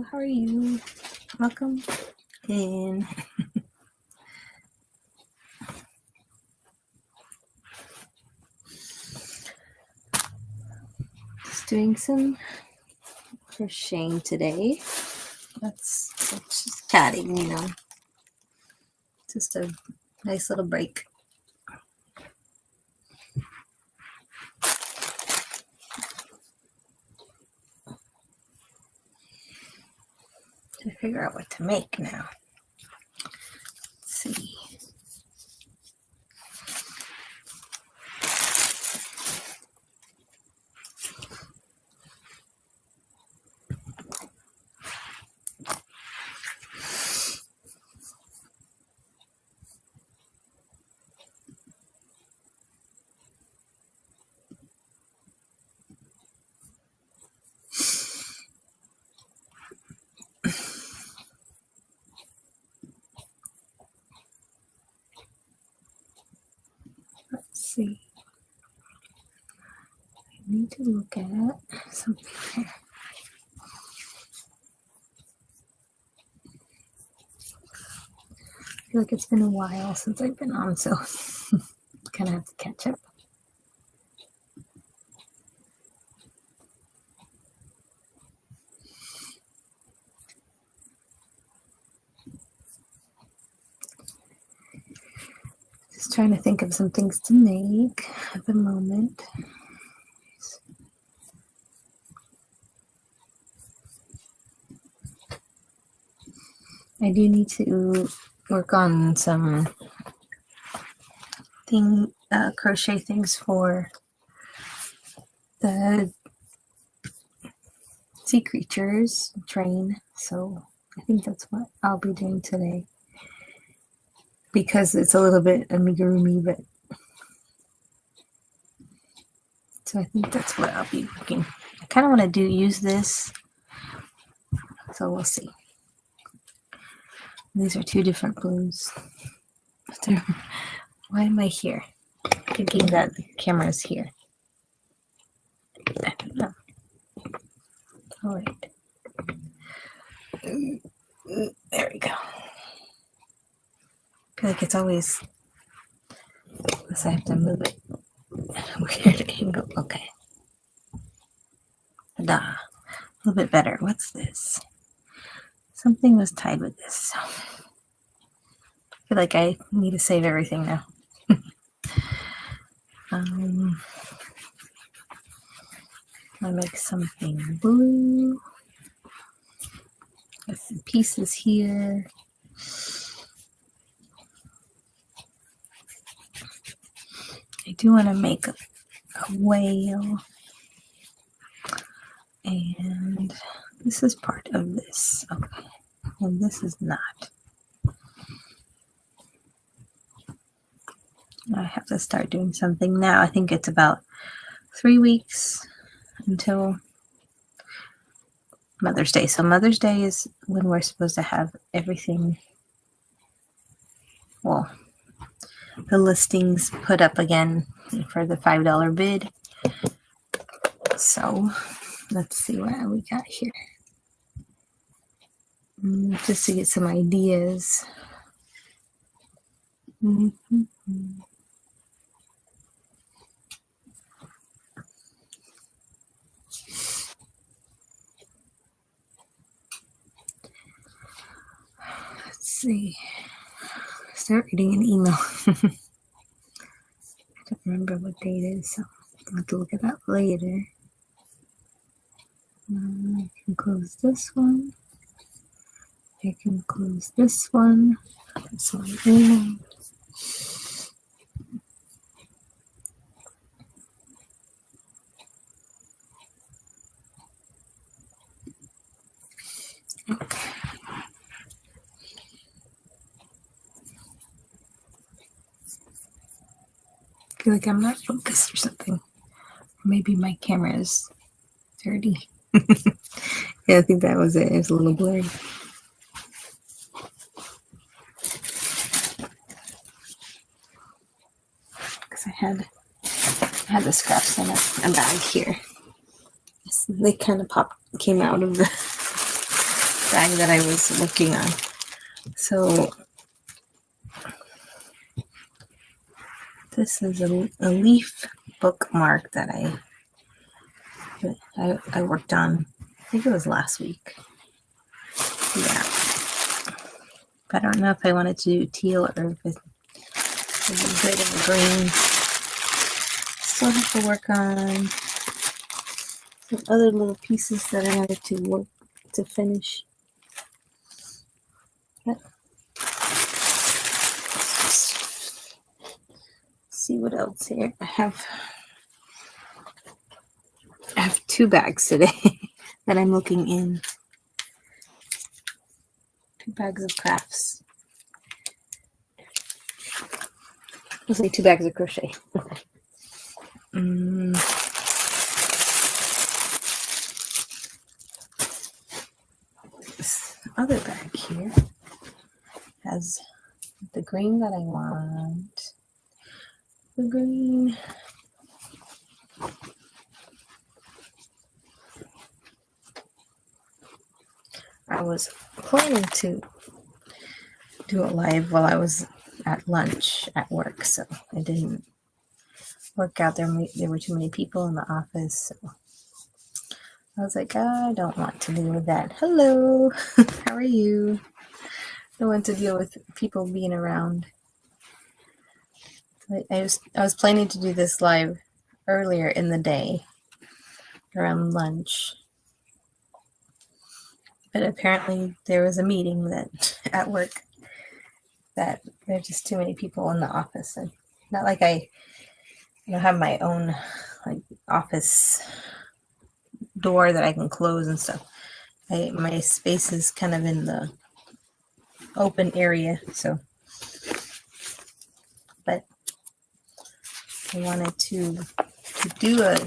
How are you? Welcome in. Just doing some crocheting today. That's just chatting, you know. Just a nice little break. To figure out what to make now. Let's see. See. I need to look at something here. I feel like it's been a while since I've been on, so kind of have to catch up. Just trying to think of some things to make at the moment. I do need to work on some crochet things for the sea creatures train, so I think that's what I'll be doing today, because it's a little bit amigurumi, but so I think that's what I'll be working. I kind of want to use this, so we'll see. These are two different blues. Why am I here? Thinking that the camera is here. I don't know. All right. There we go. I feel like it's always, unless I have to move it at a weird angle. Okay. Da. A little bit better. What's this? Something was tied with this. So I feel like I need to save everything now. I make something blue. Got some pieces here. I do want to make a whale. And this is part of this. Okay. And this is not. I have to start doing something now. I think it's about 3 weeks until Mother's Day. So Mother's Day is when we're supposed to have everything, well, the listings put up again for the $5 bid. So let's see what we got here. Just to get some ideas. Let's see. Start reading an email. I don't remember what date it is, so I'll have to look it up later. I can close this one. I can close this one. This one in. Okay. I feel like I'm not focused or something. Maybe my camera is dirty. Yeah, I think that was it. It was a little blurry. Because I had the scraps in a bag here. They kind of came out of bag that I was working on. So this is a leaf bookmark that I worked on. I think it was last week. Yeah. But I don't know if I wanted to do teal or if it's good in the green. Still have to work on some other little pieces that I wanted to finish. But see what else here. I have 2 bags today that I'm looking in. 2 bags of crafts. I'll say 2 bags of crochet. This other bag here has the green that I want. The green. I was planning to do a live while I was at lunch at work, so it didn't work out. There were too many people in the office, so I was like, I don't want to deal with that. Hello, how are you? I don't want to deal with people being around. I was planning to do this live earlier in the day, around lunch. But apparently there was a meeting that at work that there's just too many people in the office. And not like I have my own like office door that I can close and stuff. My space is kind of in the open area, so but I wanted to do a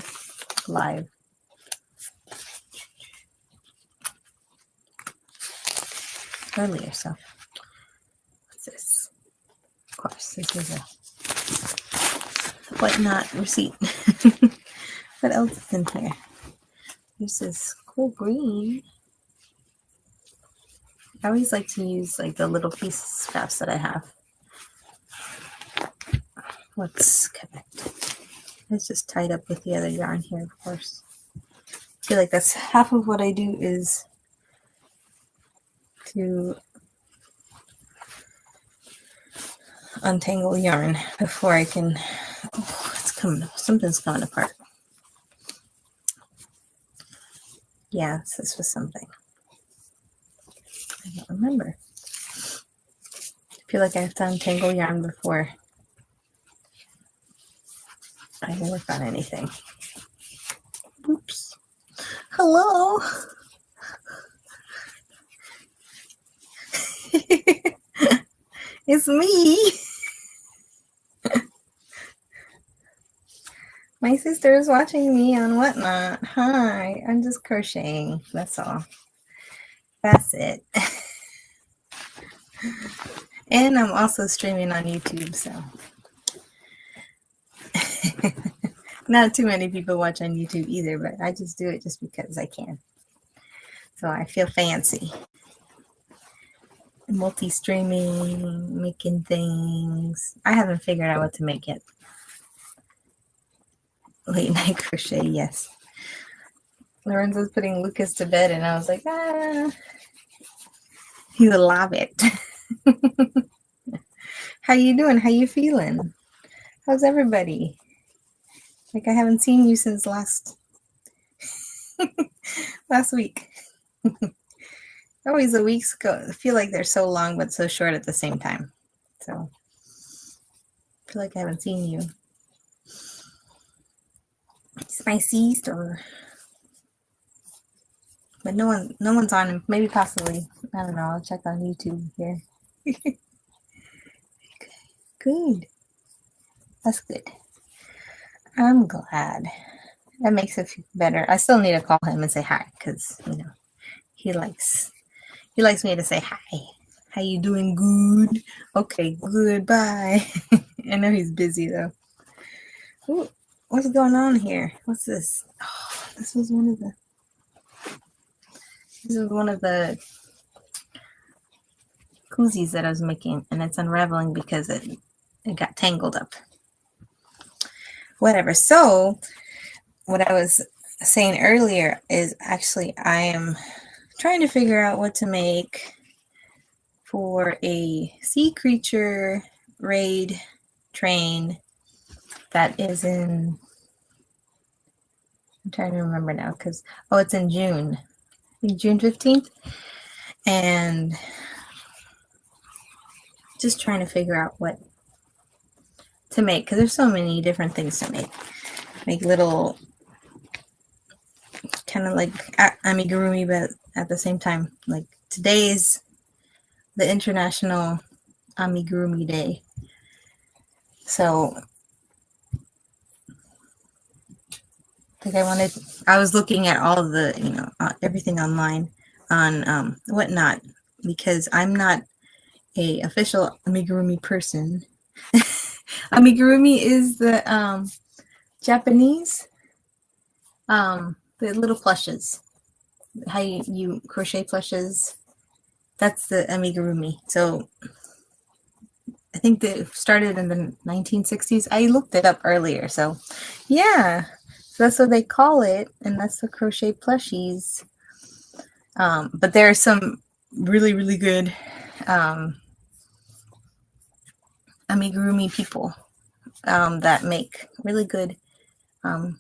live earlier, so what's this? Of course, this is a whatnot receipt. What else is in here? There's this cool green. I always like to use like the little piece scraps that I have. What's connected? It's just tied up with the other yarn here, of course. I feel like that's half of what I do is to untangle yarn before I can. Oh, it's coming. Something's coming apart. Yes, this was something. I don't remember. I feel like I have to untangle yarn before I work on anything. Oops. Hello. It's me. My sister is watching me on Whatnot. Hi, I'm just crocheting. That's all. That's it. And I'm also streaming on YouTube, so. Not too many people watch on YouTube either, but I just do it just because I can. So I feel fancy. Multi-streaming, making things. I haven't figured out what to make yet. Late night crochet, yes. Lorenzo's putting Lucas to bed, and I was like, he will love it. How you doing? How you feeling? How's everybody? Like I haven't seen you since last week. Always the weeks go. I feel like they're so long but so short at the same time. So I feel like I haven't seen you. It's my sister. But no one's on. Maybe possibly. I don't know. I'll check on YouTube here. Good. That's good. I'm glad. That makes it feel better. I still need to call him and say hi because he likes me to say hi. How you doing? Good. Okay. Good. Bye. I know he's busy though. Ooh, what's going on here? What's this? Oh, this was one of the koozies that I was making, and it's unraveling because it got tangled up. Whatever. So what I was saying earlier is actually I am trying to figure out what to make for a sea creature raid train that is in, I'm trying to remember now because, oh, it's in June. I think June 15th. And just trying to figure out what to make because there's so many different things to make. Make little kind of like amigurumi, but at the same time, like today's the International Amigurumi Day. So I think I was looking at all of the, everything online on whatnot, because I'm not a official amigurumi person. Amigurumi is the Japanese, the little plushes, how you crochet plushes. That's the amigurumi. So I think they started in the 1960s. I looked it up earlier. So yeah, so that's what they call it. And that's the crochet plushies. But there are some really, really good amigurumi people that make really good. I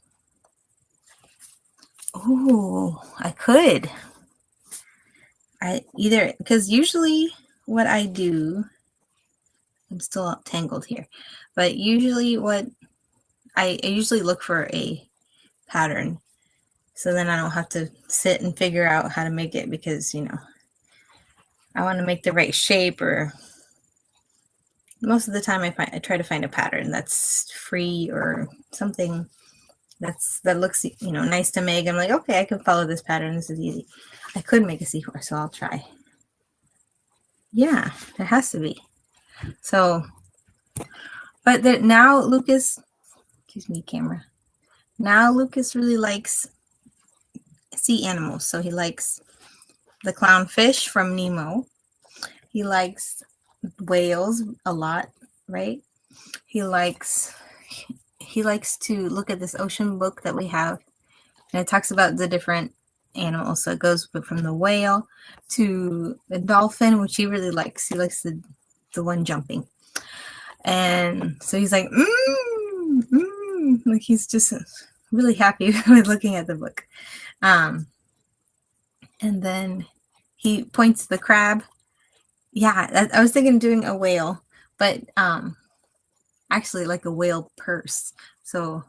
could. Because usually what I do, I'm still tangled here, but usually what I usually look for a pattern, so then I don't have to sit and figure out how to make it, because I want to make the right shape, or most of the time I try to find a pattern that's free or something that looks nice to make. I'm like, okay, I can follow this pattern. This is easy. I could make a seahorse, so I'll try. Yeah, there has to be. So, but now Lucas, excuse me, camera. Now Lucas really likes sea animals. So he likes the clownfish from Nemo. He likes whales a lot, right? He likes to look at this ocean book that we have, and it talks about the different animals. So it goes from the whale to the dolphin, which he really likes. He likes the one jumping. And so he's like, like he's just really happy with looking at the book. And then he points to the crab. Yeah, I was thinking of doing a whale, but actually like a whale purse. So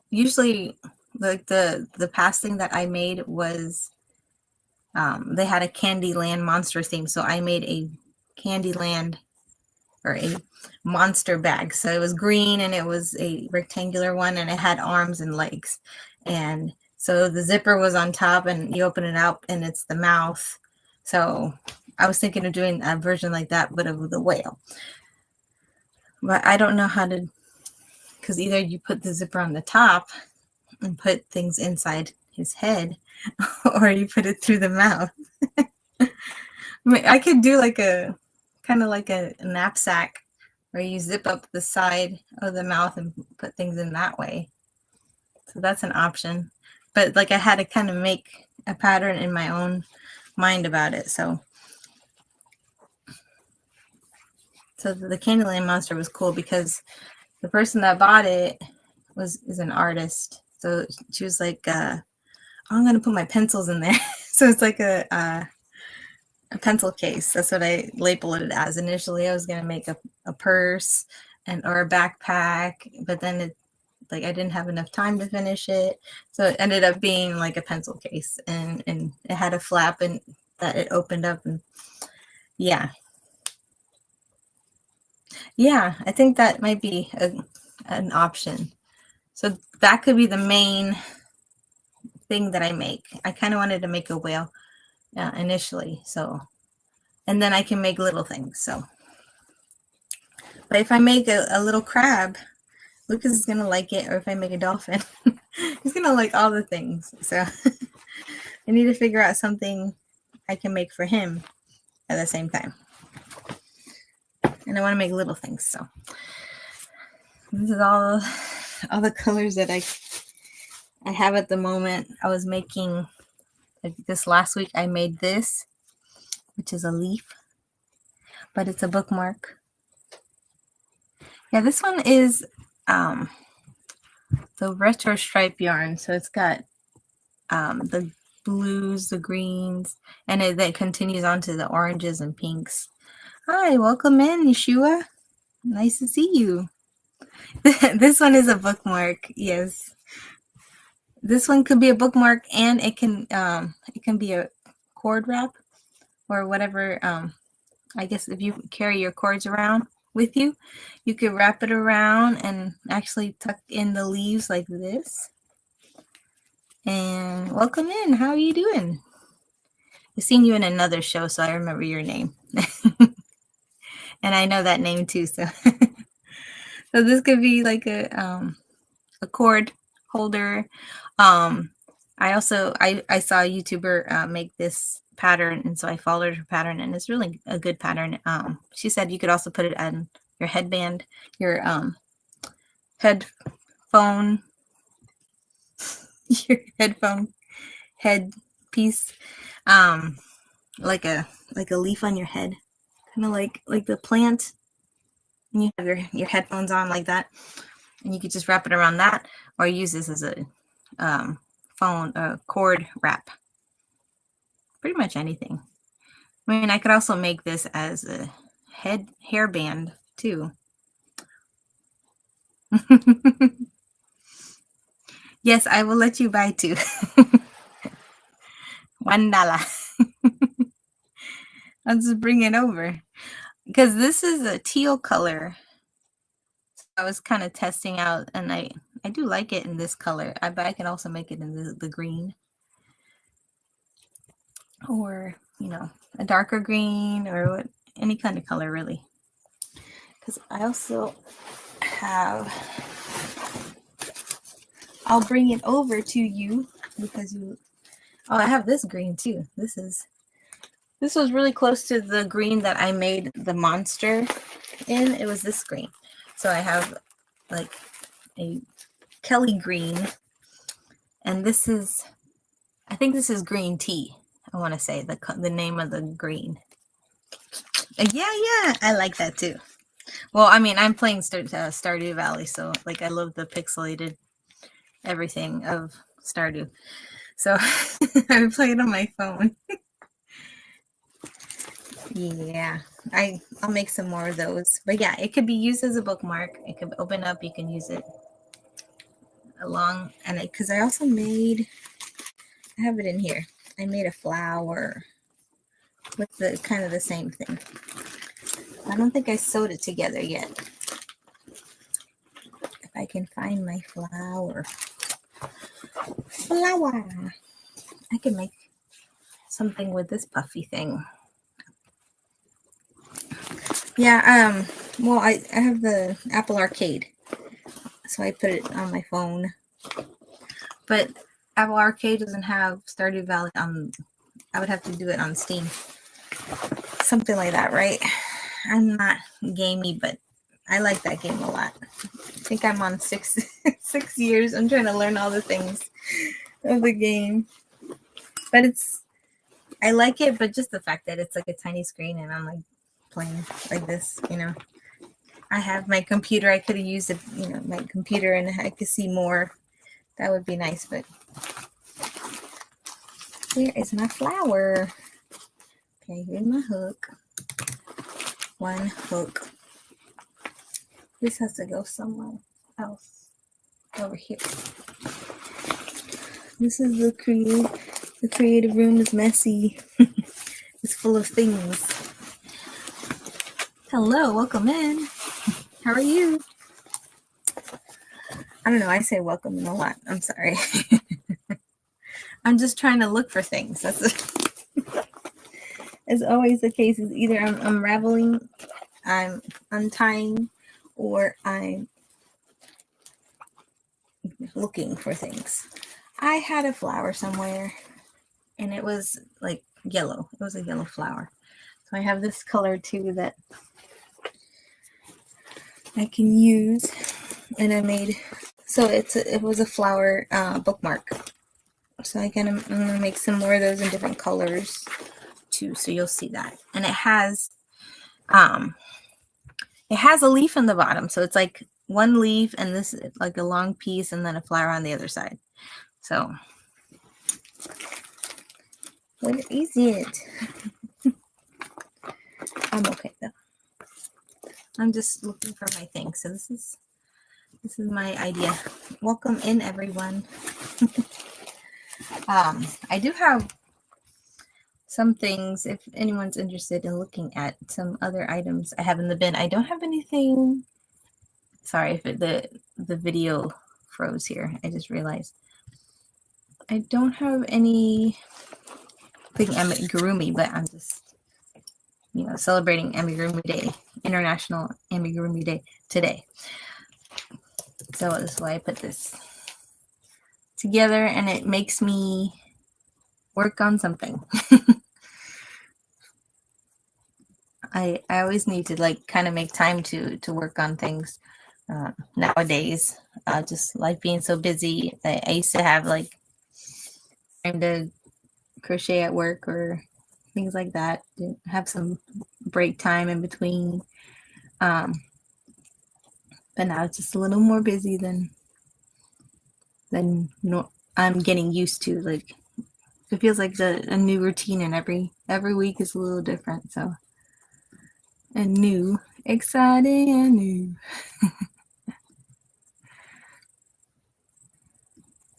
usually like the past thing that I made was they had a Candyland monster theme. So I made a Candyland or a monster bag. So it was green and it was a rectangular one and it had arms and legs. And so the zipper was on top and you open it up and it's the mouth. So I was thinking of doing a version like that, but of the whale. But I don't know how to, because either you put the zipper on the top and put things inside his head, or you put it through the mouth. I could do like a kind of like a knapsack where you zip up the side of the mouth and put things in that way. So that's an option. But like I had to kind of make a pattern in my own mind about it. So the Candyland monster was cool because the person that bought it is an artist. So she was like, oh, I'm going to put my pencils in there. So it's like a pencil case. That's what I labeled it as. Initially, I was going to make a purse or a backpack, but then I didn't have enough time to finish it. So it ended up being like a pencil case, and it had a flap and that it opened up, and yeah, I think that might be an option. So that could be the main thing that I make. I kind of wanted to make a whale initially, so, and then I can make little things. So, but if I make a little crab, Lucas is gonna like it, or if I make a dolphin, he's gonna like all the things. So I need to figure out something I can make for him at the same time. And I want to make little things, so this is all the colors that I have at the moment. I was making, like this last week, I made this, which is a leaf, but it's a bookmark. Yeah, this one is the retro stripe yarn, so it's got the blues, the greens, and it continues on to the oranges and pinks. Hi, welcome in, Yeshua. Nice to see you. This one is a bookmark. Yes, this one could be a bookmark, and it can be a cord wrap or whatever. I guess if you carry your cords around with you, you could wrap it around and actually tuck in the leaves like this. And welcome in. How are you doing? I've seen you in another show, so I remember your name. And I know that name too. So, so this could be like a cord holder. I saw a YouTuber make this pattern, and so I followed her pattern, and it's really a good pattern. She said you could also put it on your headband, your headphone, your headphone headpiece, like a leaf on your head, kind of like the plant. And you have your headphones on like that, and you could just wrap it around that, or use this as a cord wrap. Pretty much anything. I mean, I could also make this as a hairband too. Yes, I will let you buy two. $1. I'll just bring it over because this is a teal color. I was kind of testing out, and I do like it in this color. But I can also make it in the green, or a darker green, or any kind of color really. Because I also have, I'll bring it over to you because I have this green too. This was really close to the green that I made the monster in. It was this green. So I have like a Kelly green, and I think this is green tea. I want to say the name of the green. Yeah, I like that too. Well, I mean, I'm playing Stardew Valley, so like I love the pixelated everything of Stardew. So I play it on my phone. Yeah, I'll make some more of those. But yeah, it could be used as a bookmark. It could open up. You can use it along, and because I also made, I have it in here. I made a flower with the kind of the same thing. I don't think I sewed it together yet. If I can find my flower. I can make something with this puffy thing. Yeah, well, I have the Apple Arcade, so I put it on my phone. But Apple Arcade doesn't have Stardew Valley on. I would have to do it on Steam. Something like that, right? I'm not gamey, but I like that game a lot. I think I'm on 6 years. I'm trying to learn all the things of the game. But I like it, but just the fact that it's like a tiny screen and I'm like playing like this, I have my computer. I could have used it, my computer, and I could see more. That would be nice, but where is my flower? Okay, here's my hook. One hook. This has to go somewhere else. Over here. This is the creative room is messy. It's full of things. Hello, welcome in. How are you? I don't know, I say welcome in a lot. I'm sorry. I'm just trying to look for things. That's as always the case. Is either I'm unraveling, I'm untying, or I'm looking for things. I had a flower somewhere, and it was like yellow. It was a yellow flower. So I have this color too that I can use, and I made, so it was a flower bookmark. So I'm gonna make some more of those in different colors too, so you'll see that. And it has a leaf in the bottom, so it's like one leaf and this like a long piece and then a flower on the other side. So what is it? I'm okay though. I'm just looking for my thing. So this is my idea. Welcome in, everyone. I do have some things if anyone's interested in looking at some other items I have in the bin. I don't have anything. Sorry if the video froze here. I just realized I don't have anything Amigurumi, but I'm just celebrating Amigurumi Day, International Amigurumi Day today. So this is why I put this together, and it makes me work on something. I always need to like kind of make time to work on things nowadays. Just life being so busy. I used to have like time to crochet at work or things like that. Have some break time in between. But now it's just a little more busy than I'm getting used to. Like it feels like a new routine, and every week is a little different. So and new, exciting and new.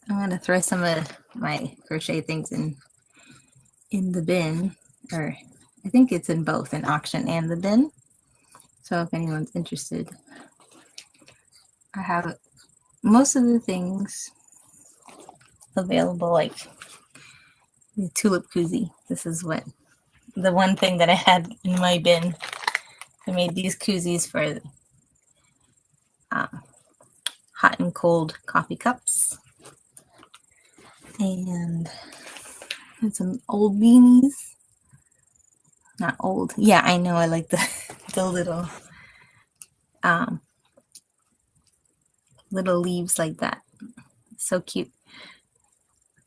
I'm gonna throw some of my crochet things in the bin, or I think it's in both, an auction and the bin. So if anyone's interested, I have most of the things available, like the tulip koozie. This is the one thing that I had in my bin. I made these koozies for hot and cold coffee cups. And some old beanies. Not old. Yeah, I know. I like the little little leaves like that. So cute.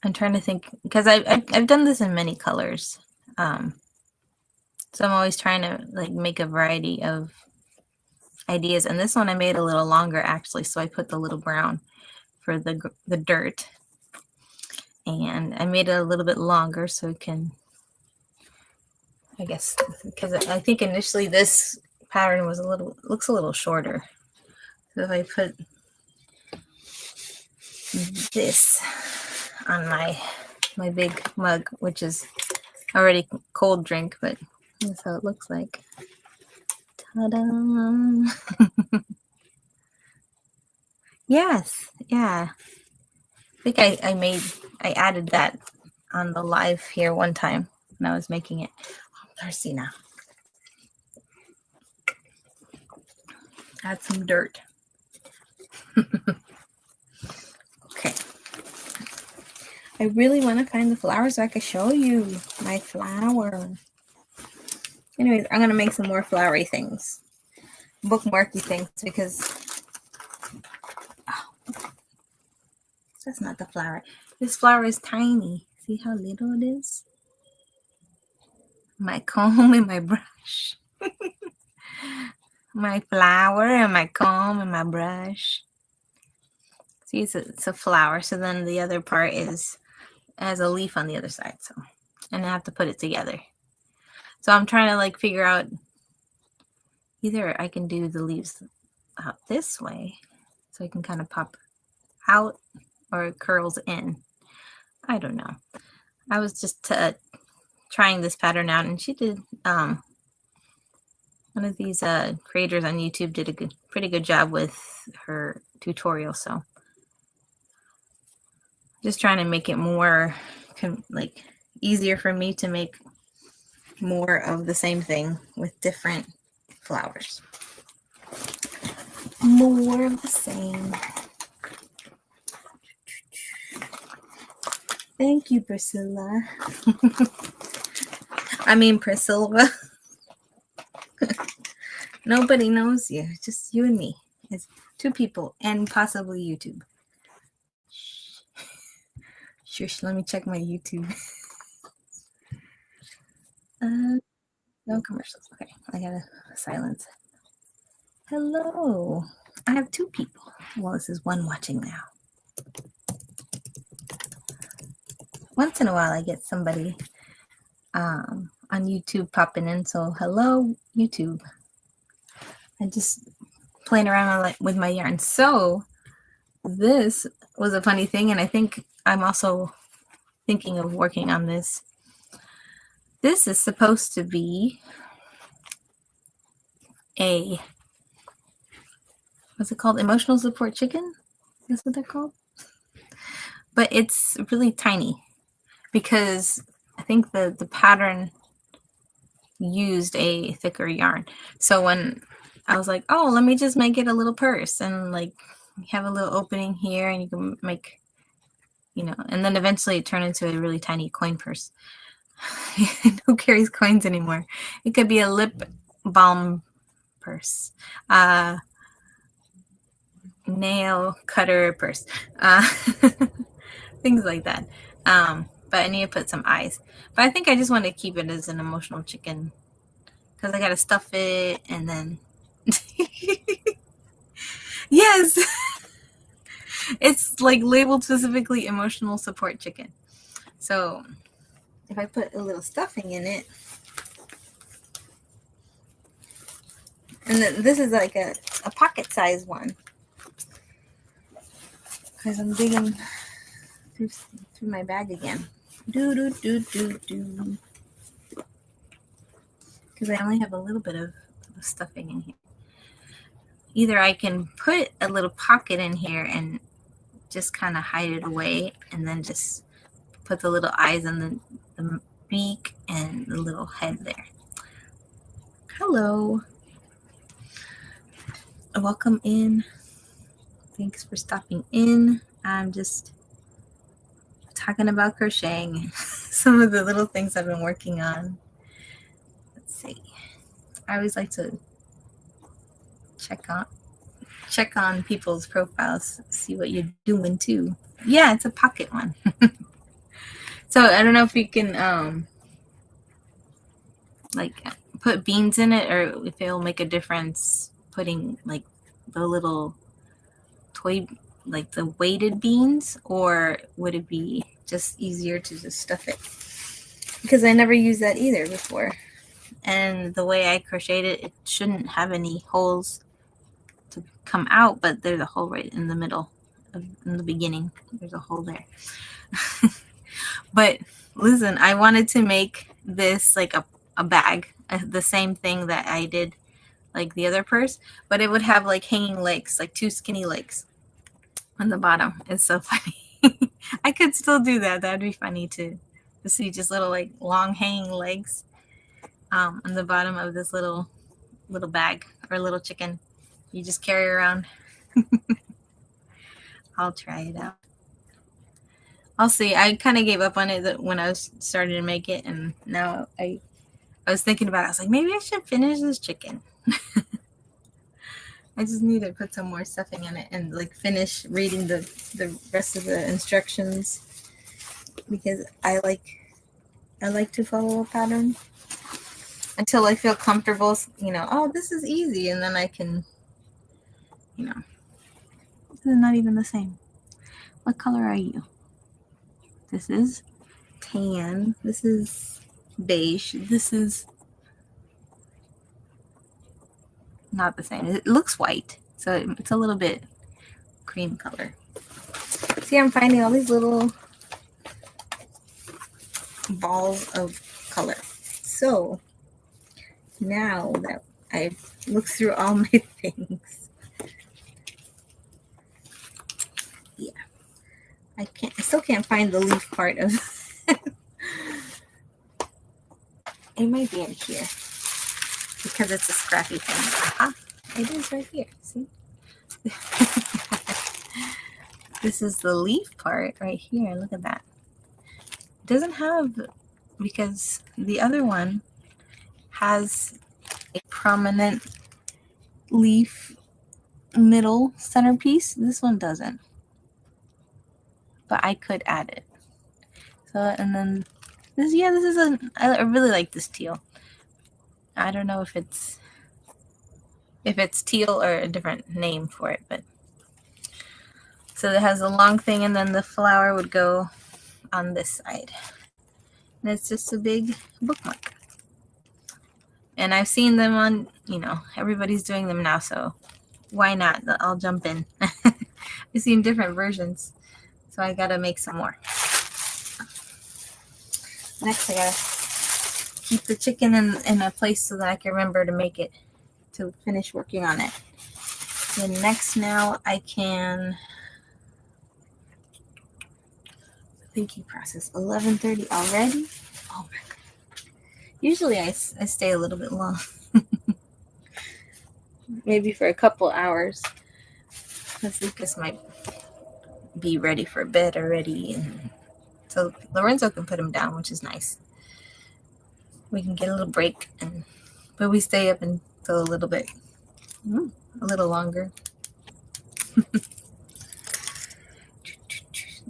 I'm trying to think, because I've done this in many colors. So I'm always trying to like make a variety of ideas. And this one I made a little longer actually, so I put the little brown for the dirt, and I made it a little bit longer so it can, I guess, because I think initially this pattern was looks a little shorter. So if I put this on my big mug, which is already cold drink, but that's how it looks like. Ta-da! Yes, yeah. I think I added that on the live here one time when I was making it. I'm thirsty now. Add some dirt. Okay. I really want to find the flower so I can show you my flower. Anyways, I'm going to make some more flowery things. Bookmarky things, because that's not the flower. This flower is tiny. See how little it is? My comb and my brush. My flower and my comb and my brush. See, it's a flower. So then the other part has a leaf on the other side. So, and I have to put it together. So I'm trying to like figure out, either I can do the leaves out this way, so I can kind of pop out, or it curls in. I don't know. I was just trying this pattern out, and she did, one of these creators on YouTube did a pretty good job with her tutorial. So just trying to make it more like easier for me to make more of the same thing with different flowers. More of the same. Thank you, Priscilla. I mean Priscilla. Nobody knows you, just you and me. It's 2 people and possibly YouTube. Shush, let me check my YouTube. No commercials. Okay, I gotta silence. Hello. I have 2 people. Well, this is 1 watching now. Once in a while, I get somebody on YouTube popping in. So, hello, YouTube. I'm just playing around with my yarn. So, this was a funny thing, and I think I'm also thinking of working on this. This is supposed to be a, what's it called? Emotional support chicken? That's what they're called? But it's really tiny because I think the pattern used a thicker yarn. So when I was like, oh, let me just make it a little purse and like have a little opening here and you can make, you know, and then eventually it turned into a really tiny coin purse. Who carries coins anymore? It could be a lip balm purse, nail cutter purse, things like that. But I need to put some eyes. But I think I just want to keep it as an emotional chicken because I got to stuff it and then. Yes, it's like labeled specifically emotional support chicken. So if I put a little stuffing in it, and then this is like a pocket size one because I'm digging through my bag again. Because I only have a little bit of stuffing in here. Either I can put a little pocket in here and just kind of hide it away and then just put the little eyes and the beak and the little head there. Hello. Welcome in. Thanks for stopping in. I'm just talking about crocheting. Some of the little things I've been working on. Let's see. I always like to check on people's profiles, see what you're doing too. Yeah, it's a pocket one. So I don't know if you can like put beans in it or if it'll make a difference putting like the little toy, like the weighted beans, or would it be just easier to just stuff it? Because I never used that either before. And the way I crocheted it, it shouldn't have any holes to come out, but there's a hole right in the middle, in the beginning. There's a hole there. But listen, I wanted to make this like a bag, the same thing that I did like the other purse, but it would have like hanging legs, like 2 skinny legs on the bottom. It's so funny. I could still do that. That'd be funny to see just little like long hanging legs on the bottom of this little bag or little chicken you just carry around. I'll try it out. I'll see. I kind of gave up on it when I was starting to make it, and now I was thinking about it. I was like, maybe I should finish this chicken. I just need to put some more stuffing in it and like finish reading the rest of the instructions because I like to follow a pattern until I feel comfortable, you know, oh, this is easy, and then I can, you know, this is not even the same. What color are you? This is tan. This is beige. This is not the same. It looks white, so it's a little bit cream color. See, I'm finding all these little balls of color. So now that I've looked through all my things, yeah, I still can't find the leaf part of it. Might be in here because it's a scrappy thing. Aha, it is right here. See? This is the leaf part right here. Look at that. It doesn't have, because the other one has a prominent leaf middle centerpiece. This one doesn't, but I could add it. So, and then this, yeah, this is I really like this teal. I don't know if it's teal or a different name for it, but so it has a long thing, and then the flower would go on this side, and it's just a big bookmark. And I've seen them on, everybody's doing them now, so why not? I'll jump in. I've seen different versions, so I gotta make some more. Next, I gotta keep the chicken in a place so that I can remember to make it, to finish working on it. Then next, now I can thinking process. 11:30 already. Oh my god. Usually I stay a little bit long. Maybe for a couple hours, because Lucas might be ready for bed already, and so Lorenzo can put him down, which is nice. We can get a little break, but we stay up until a little bit, a little longer.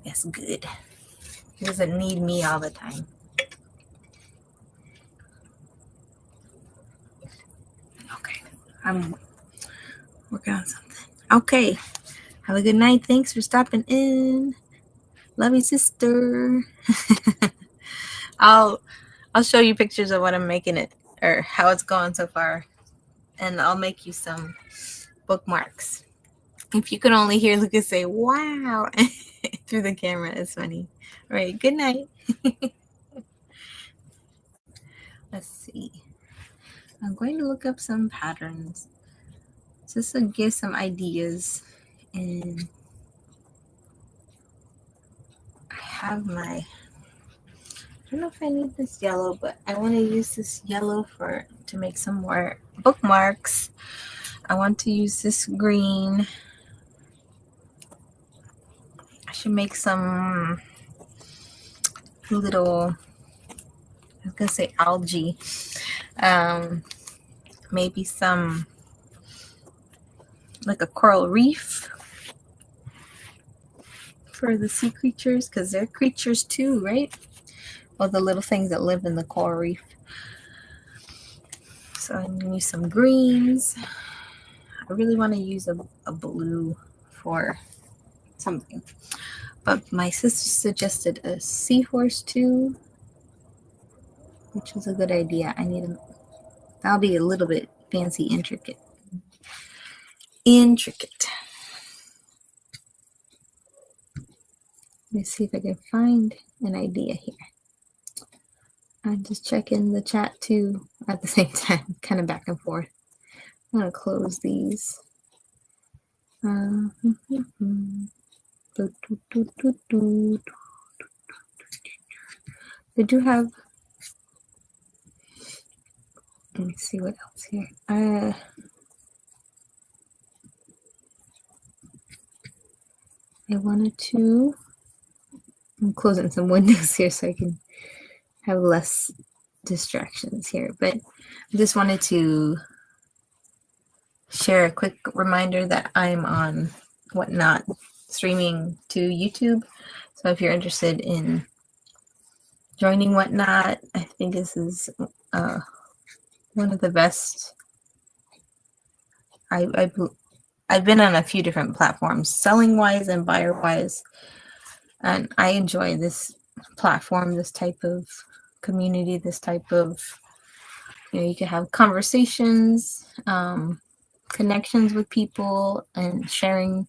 That's good. He doesn't need me all the time. Okay, I'm working on something. Okay, have a good night. Thanks for stopping in. Love you, sister. I'll show you pictures of what I'm making it, or how it's going so far, and I'll make you some bookmarks. If you could only hear Lucas say "wow" through the camera, it's funny. All right, good night. Let's see. I'm going to look up some patterns just to give some ideas. And I have I don't know if I need this yellow, but I want to use this yellow to make some more bookmarks. I want to use this green. I should make some little, I was gonna say algae, maybe some like a coral reef for the sea creatures, because they're creatures too, right? Well, the little things that live in the coral reef. So I'm gonna use some greens. I really want to use a blue for something, but my sister suggested a seahorse too, which was a good idea. That'll be a little bit fancy, intricate. Let's see if I can find an idea here. I'm just checking the chat too at the same time, kind of back and forth. I'm gonna close these. They do have, let me see what else here. I wanted to, I'm closing some windows here so I can have less distractions here, but I just wanted to share a quick reminder that I'm on Whatnot streaming to YouTube. So if you're interested in joining Whatnot, I think this is one of the best. I've been on a few different platforms, selling wise and buyer wise, and I enjoy this platform, this type of community, this type of, you can have conversations, connections with people, and sharing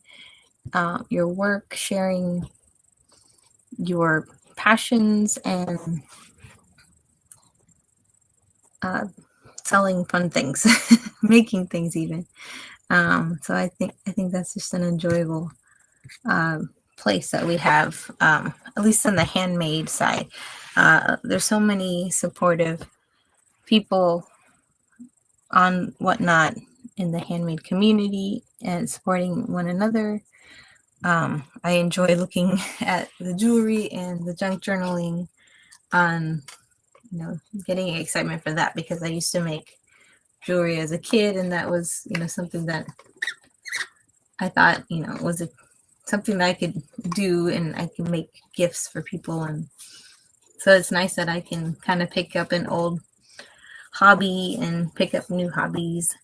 your work, sharing your passions, and selling fun things, making things even. So I think that's just an enjoyable place that we have, at least on the handmade side. There's so many supportive people on Whatnot in the handmade community and supporting one another. I enjoy looking at the jewelry and the junk journaling, on getting excitement for that, because I used to make jewelry as a kid, and that was, you know, something that I thought, you know, was something that I could do and I can make gifts for people. And so it's nice that I can kind of pick up an old hobby and pick up new hobbies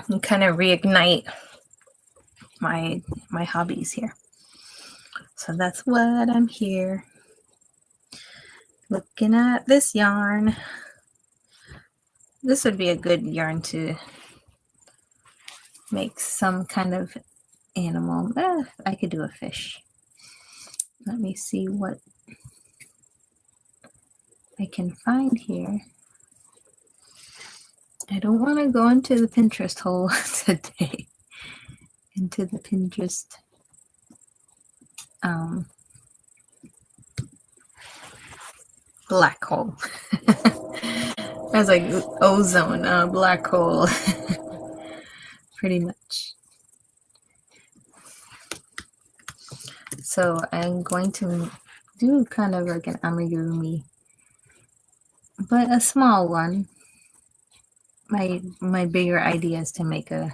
and kind of reignite my hobbies here. So that's what I'm here looking at, this yarn. This would be a good yarn to make some kind of animal. I could do a fish. Let me see what I can find here. I don't want to go into the Pinterest hole today. Into the Pinterest black hole. I was like ozone, black hole. Pretty much. So I'm going to do kind of like an amigurumi, but a small one. My bigger idea is to make a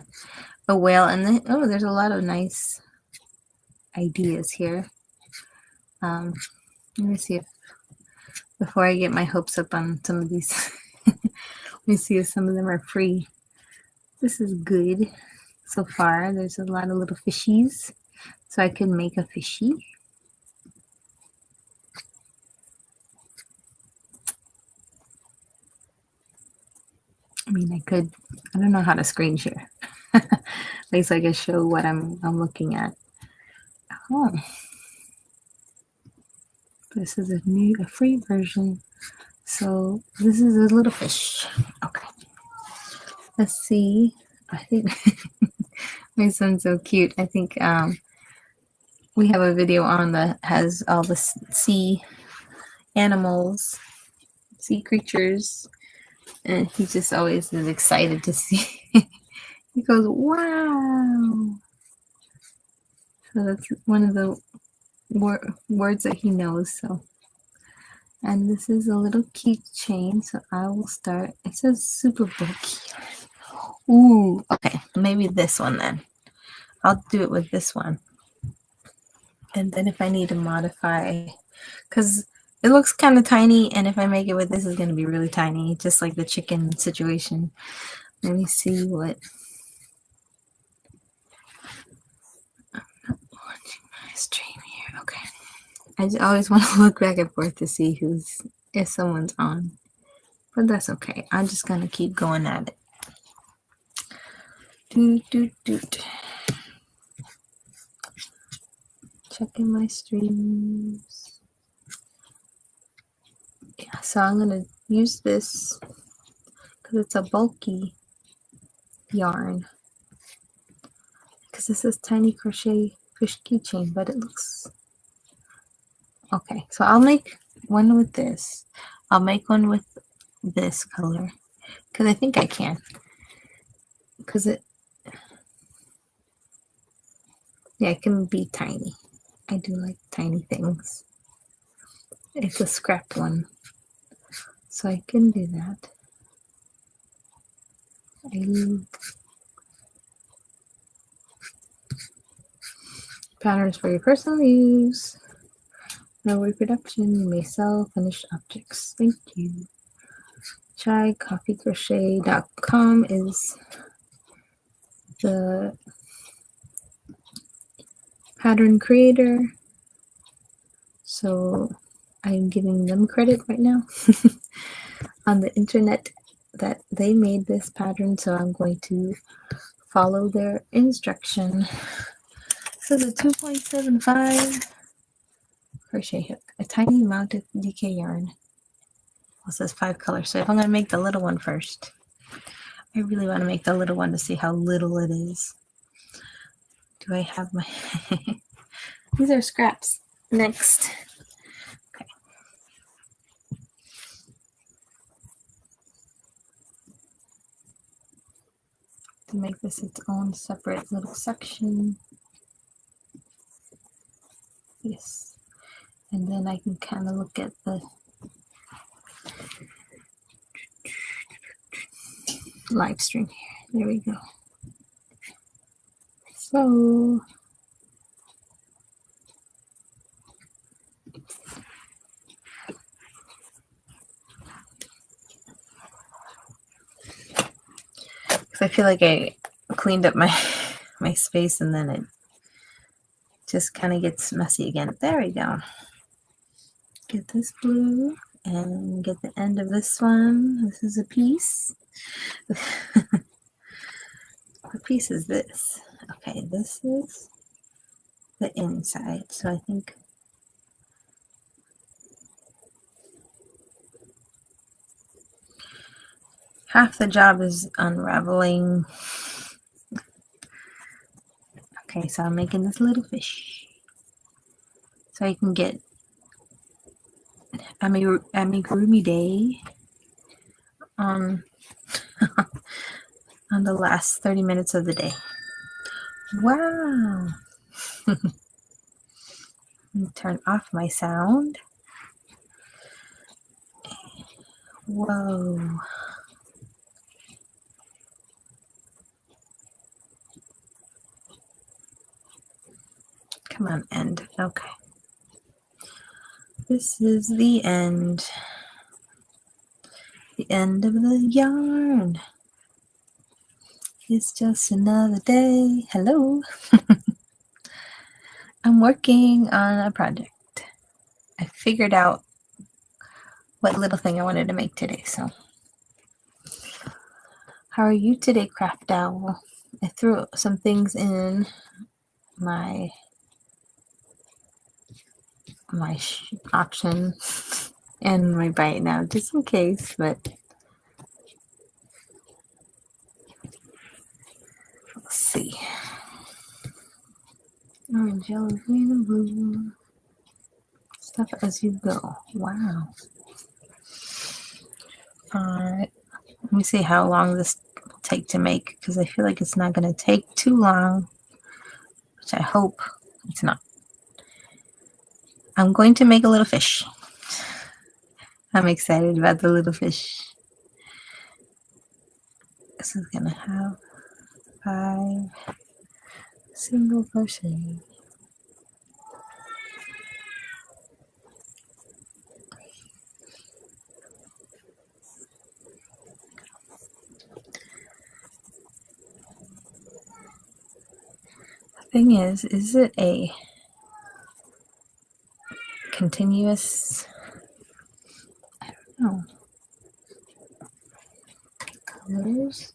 whale, and then there's a lot of nice ideas here. Let me see if before I get my hopes up on some of these, let me see if some of them are free. This is good so far. There's a lot of little fishies, so I can make a fishy. I mean, I don't know how to screen share. At least I can show what I'm looking at. Oh, this is a free version. So this is a little fish. Okay. Let's see. I think my son's so cute. I think we have a video on that has all the sea animals, sea creatures, and he just always is excited to see. He goes, wow. So that's one of the words that he knows. So, and this is a little keychain. So I will start. It says super bulky. Ooh, okay, maybe this one then. I'll do it with this one. And then if I need to modify, because it looks kind of tiny, and if I make it with this, it's going to be really tiny, just like the chicken situation. Let me see what. I'm not watching my stream here. Okay. I always want to look back and forth to see if someone's on. But that's okay. I'm just going to keep going at it. Checking my streams. Yeah, so I'm going to use this because it's a bulky yarn. Because this is tiny crochet fish keychain, but it looks okay. So I'll make one with this. I'll make one with this color because I think I can. Because it can be tiny. I do like tiny things. It's a scrap one, so I can do that. Patterns for your personal use. No reproduction. You may sell finished objects. Thank you. ChaiCoffeeCrochet.com is the pattern creator. So I'm giving them credit right now on the internet that they made this pattern. So I'm going to follow their instruction. So the 2.75 crochet hook, a tiny amount of DK yarn. It says 5 colors. So if I'm going to make the little one first, I really want to make the little one to see how little it is. Do I have my... These are scraps. Next. Okay. To make this its own separate little section. Yes. And then I can kind of look at the live stream here. There we go. So because I feel like I cleaned up my space and then it just kind of gets messy again. There we go. Get this blue and get the end of this one. This is a piece. What piece is this? Okay, this is the inside. So I think half the job is unraveling. Okay, so I'm making this little fish. So I can get Amigurumi Day on on the last 30 minutes of the day. Wow. Let me turn off my sound. Whoa. Come on, end. Okay. This is the end. The end of the yarn. It's just another day. Hello. I'm working on a project. I figured out what little thing I wanted to make today. So, how are you today, Craft Owl? I threw some things in my option and my bite now, just in case. But let's see. Orange, yellow, green, and blue. Stuff as you go. Wow. Alright. Let me see how long this will take to make, because I feel like it's not going to take too long, which I hope it's not. I'm going to make a little fish. I'm excited about the little fish. This is going to have 5 single crochet. The thing is it a continuous, I don't know, colors?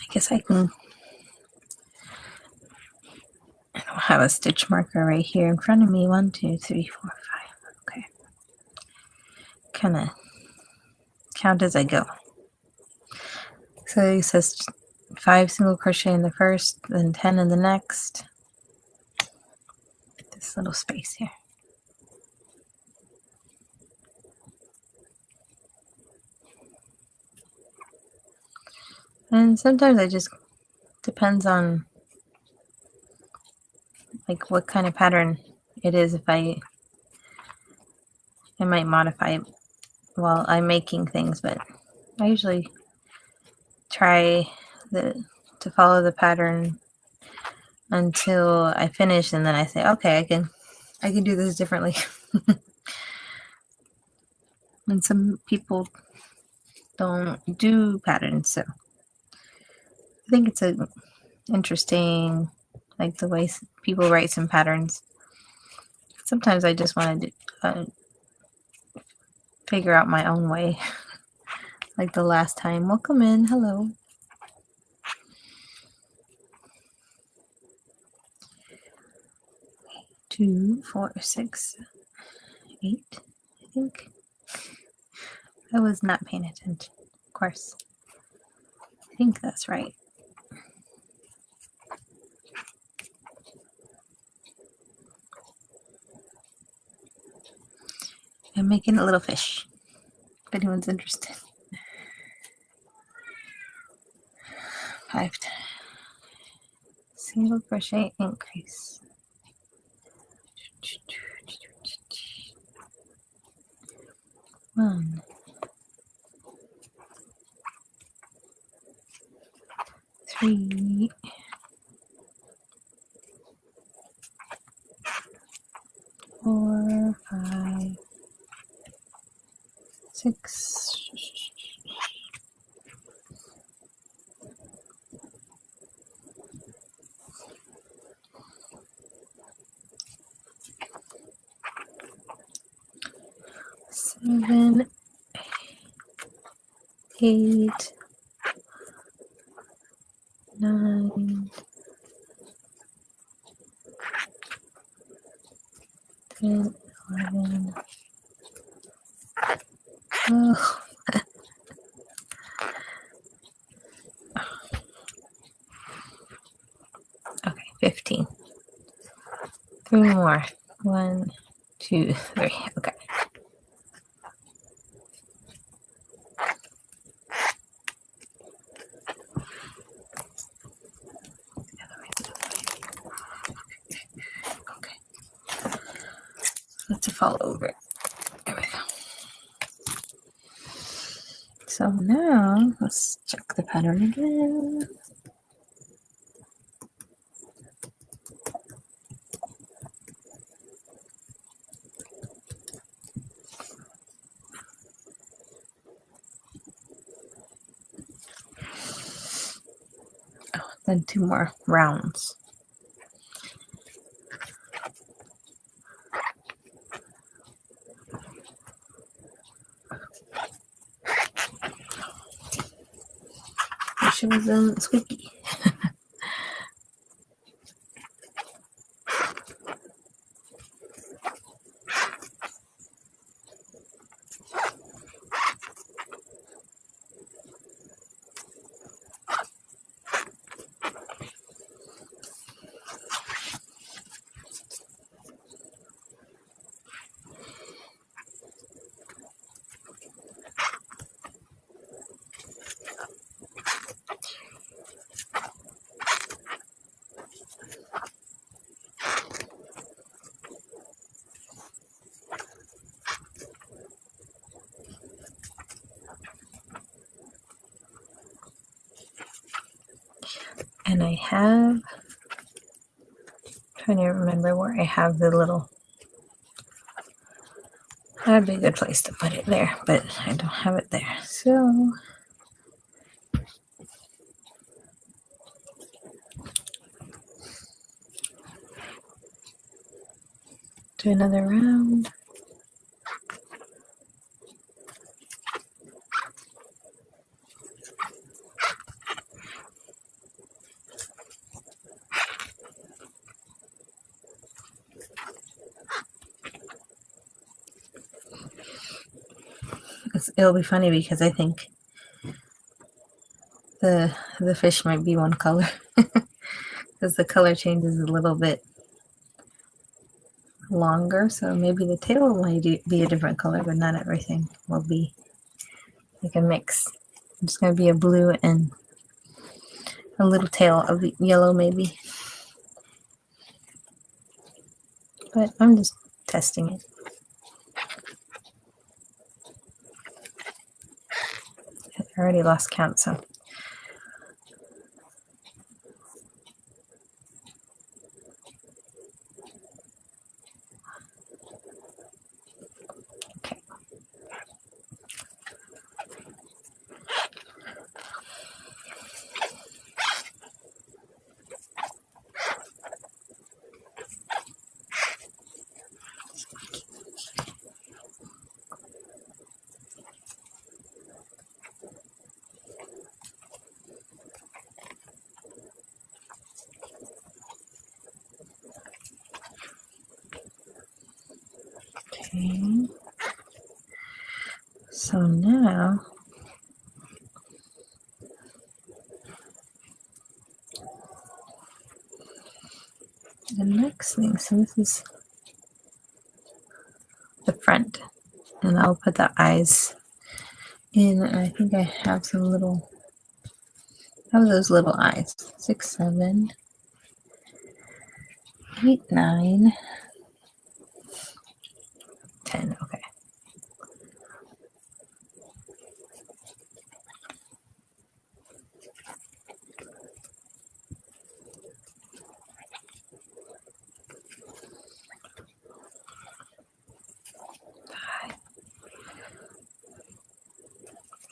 I guess I don't have a stitch marker right here in front of me. 1, 2, 3, 4, 5. Okay. Kind of count as I go. So it says 5 single crochet in the first, then 10 in the next. This little space here. And sometimes it just depends on like what kind of pattern it is. If I might modify it while I'm making things, but I usually try to follow the pattern until I finish, and then I say, okay, I can do this differently. And some people don't do patterns, so I think it's a interesting, like the way people write some patterns. Sometimes I just want to figure out my own way. Like the last time. Welcome in. Hello. Two, 4, 6, 8. I think I was not paying attention. Of course. I think that's right. I'm making a little fish, if anyone's interested. 5 single crochet increase. 1, 3, 4, 5, 6, 7, 8, 9, 10, 11, 12. Okay, 15. 3 more. 1, 2, 3. Okay. Okay. Let's fall over. There we go. So now let's check the pattern again. Oh, then 2 more rounds. Wish it wasn't squeaky. And I have, trying to remember where I have the little, that'd be a good place to put it there, but I don't have it there. So do another round. It'll be funny because I think the fish might be one color because the color changes a little bit longer, so maybe the tail might be a different color, but not everything will be like a mix. It's going to be a blue and a little tail of yellow maybe, but I'm just testing it. I already lost count, so okay. Okay. So now the next thing, so this is the front. and I'll put the eyes in. I think I have some little, have those little eyes. 6, 7, 8, 9, 10. Okay.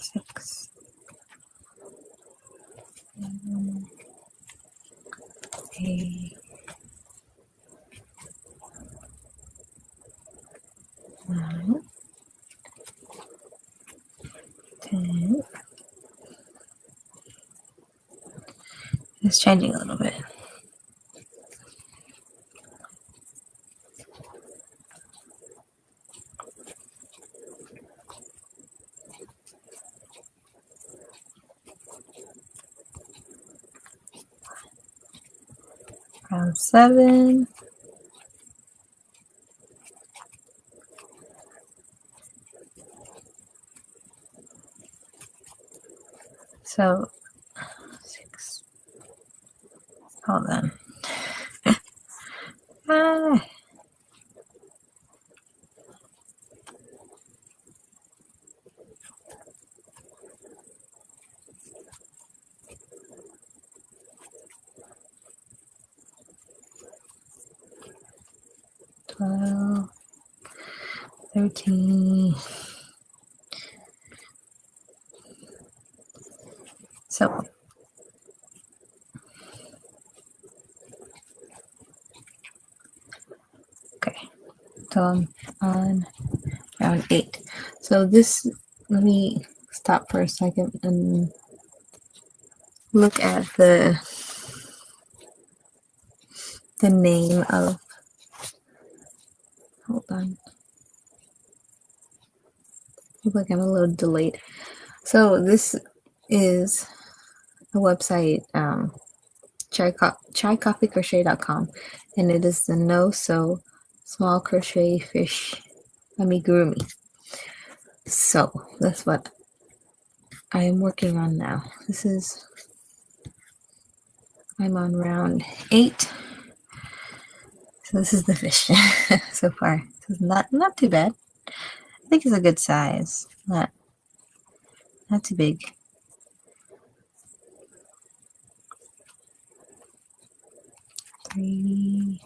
Six, 7, 8, 9, 10. It's changing a little bit. Round 7. So 6. Hold on. 12, 13. So okay, so I'm on round 8. So this, let me stop for a second and look at the name of, hold on, look like I'm a little delayed. So this is a website, chaicoffeecrochet.com, and it is the no sew small crochet fish amigurumi. So that's what I am working on now. This is, I'm on round 8. So this is the fish so far. This is not too bad. I think it's a good size. Not too big. Three.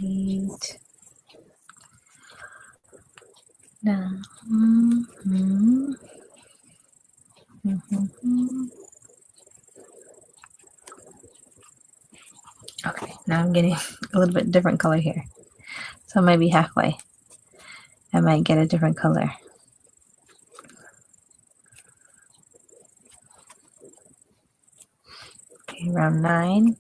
Eight. 9. Okay, now I'm getting a little bit different color here. So maybe halfway. I might get a different color. Okay, round 9.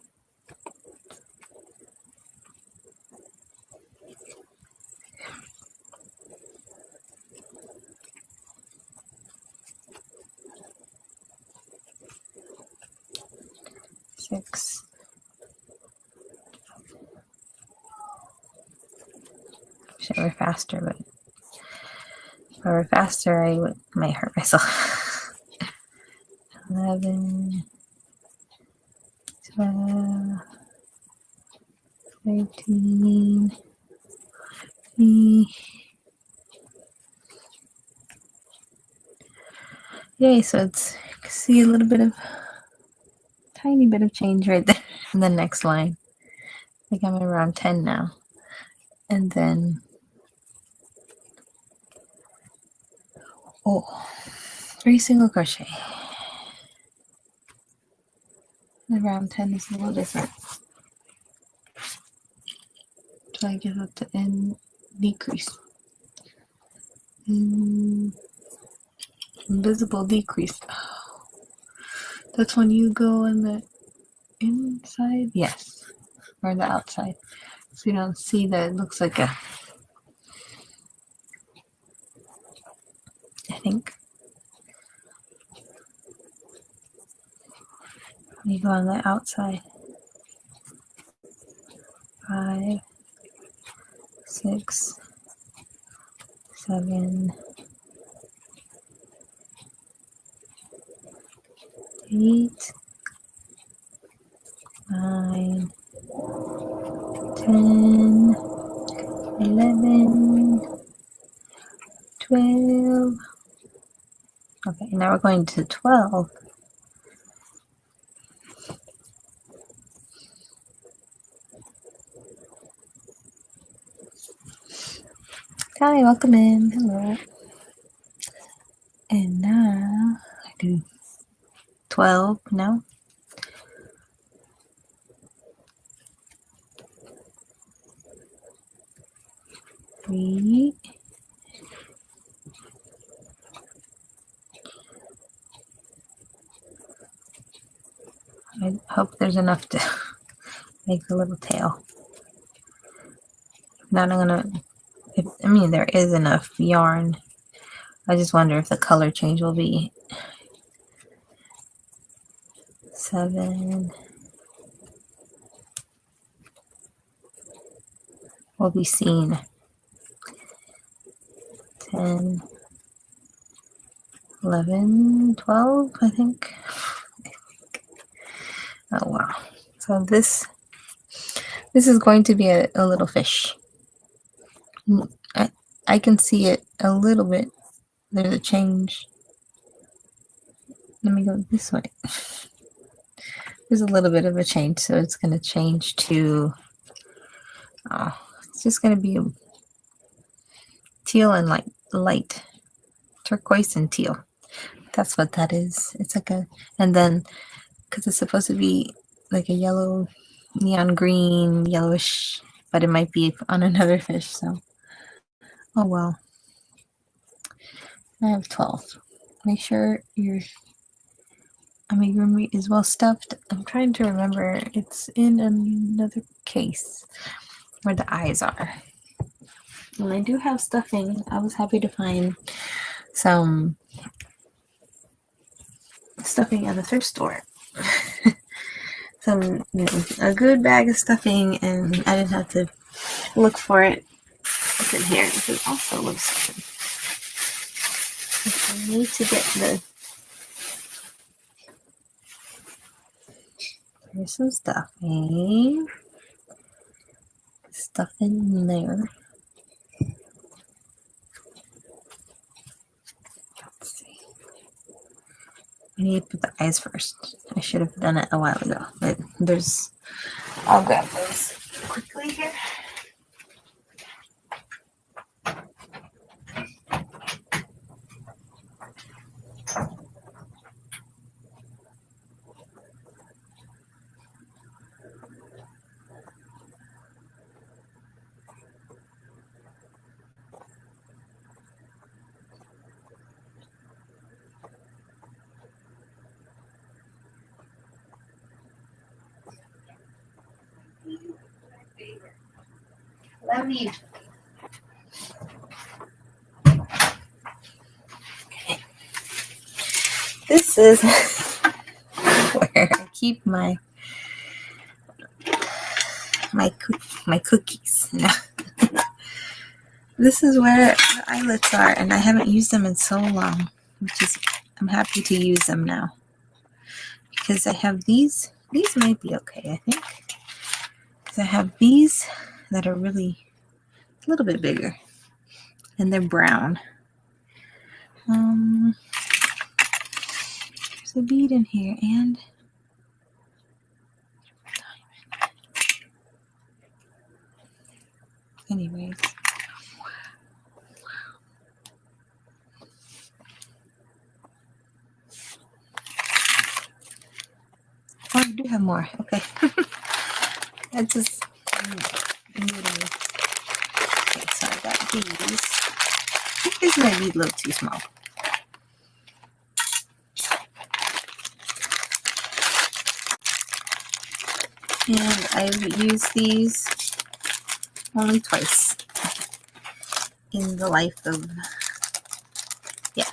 Six. Wish I were faster, but if I were faster, I might hurt myself. 11, 12, 13. Yay, so it's, you can see a little bit of, tiny bit of change right there in the next line. I think I'm around 10 now. And then, oh, 3 single crochet. The round 10 is a little different. So I get up to end decrease. Invisible decrease. Oh, that's when you go on the inside? Yes. Or the outside. So you don't see that it looks like a, I think. You go on the outside. 5, 6, 7, 8, 9, 10, 11, 12. Okay, now we're going to 12. Hi, welcome in. Hello. And now I do 12 now. 3. I hope there's enough to make a little tail. Now I'm gonna, there is enough yarn. I just wonder if the color change will be 7. Will be seen. 10, 11, 12, I think. Oh wow. So this is going to be a little fish. I can see it a little bit. There's a change. Let me go this way. There's a little bit of a change, so it's going to change to, it's just going to be teal and light turquoise and teal. That's what that is. It's like and then because it's supposed to be like a yellow, neon green, yellowish, but it might be on another fish. So, oh well. I have 12. Make sure your amigurumi is well stuffed. I'm trying to remember. It's in another case where the eyes are. And I do have stuffing. I was happy to find some stuffing at the thrift store. A good bag of stuffing, and I didn't have to look for it. It's in here. This also looks good. I need to get there's some stuffing. Stuff in there. Let's see. I need to put the eyes first. I should have done it a while ago, but I'll grab those quickly here. Love you. Okay. This is where I keep my cookies. This is where the eyelets are, and I haven't used them in so long, which is I'm happy to use them now because I have these. These might be okay, I think, because I have these that are really a little bit bigger, and they're brown. There's a bead in here, and anyways. Oh, I do have more. Okay. That's just new to me. Okay, so I got these. I think this might be a little too small. And I've used these only twice in the life of,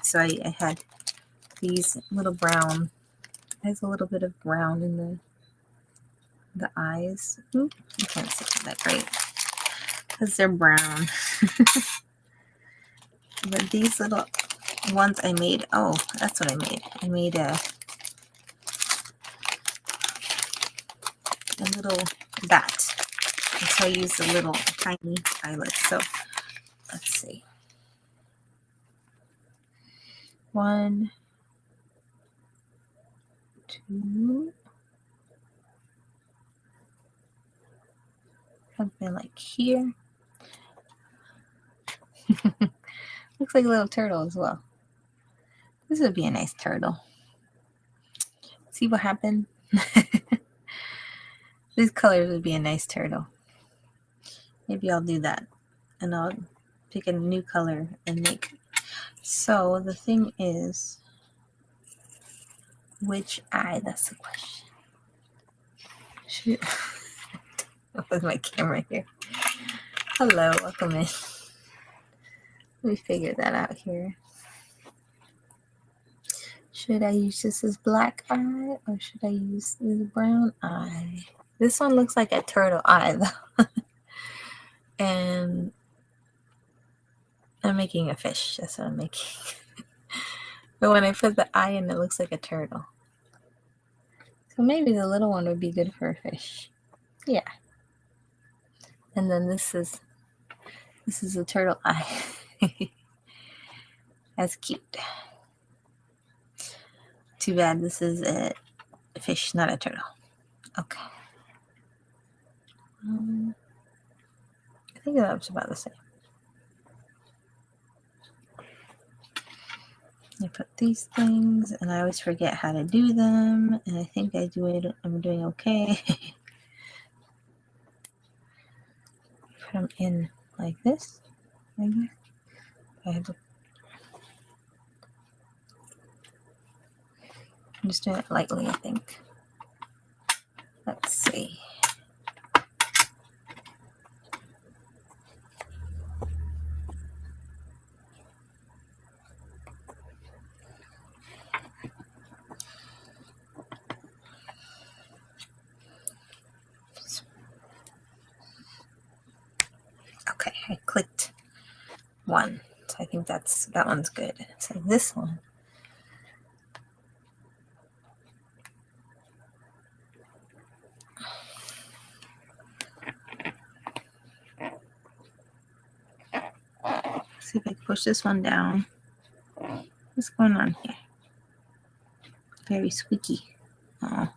so I had these little brown has a little bit of brown in the eyes. You can't see that great because they're brown. But these little ones I made, oh, that's what I made. I made a little bat. And so I used a little tiny eyelid. So let's see. 1, 2, something like here. Looks like a little turtle as well. This would be a nice turtle. See what happened? These colors would be a nice turtle. Maybe I'll do that. And I'll pick a new color and make. So the thing is, which eye? That's the question. Shoot. With my camera here. Hello, welcome in. Let me figure that out here. Should I use this as black eye or should I use this brown eye? This one looks like a turtle eye though. And I'm making a fish. That's what I'm making. But when I put the eye in, it looks like a turtle. So maybe the little one would be good for a fish. Yeah. And then this is a turtle eye. That's cute. Too bad this is a fish, not a turtle. Okay. I think that was about the same. I put these things, and I always forget how to do them, and I think I do it. I'm doing okay. Put them in like this. I'm just doing it lightly, I think. Let's see. Okay, I clicked one, so I think that one's good. So this one. See if I can push this one down. What's going on here? Very squeaky. Oh,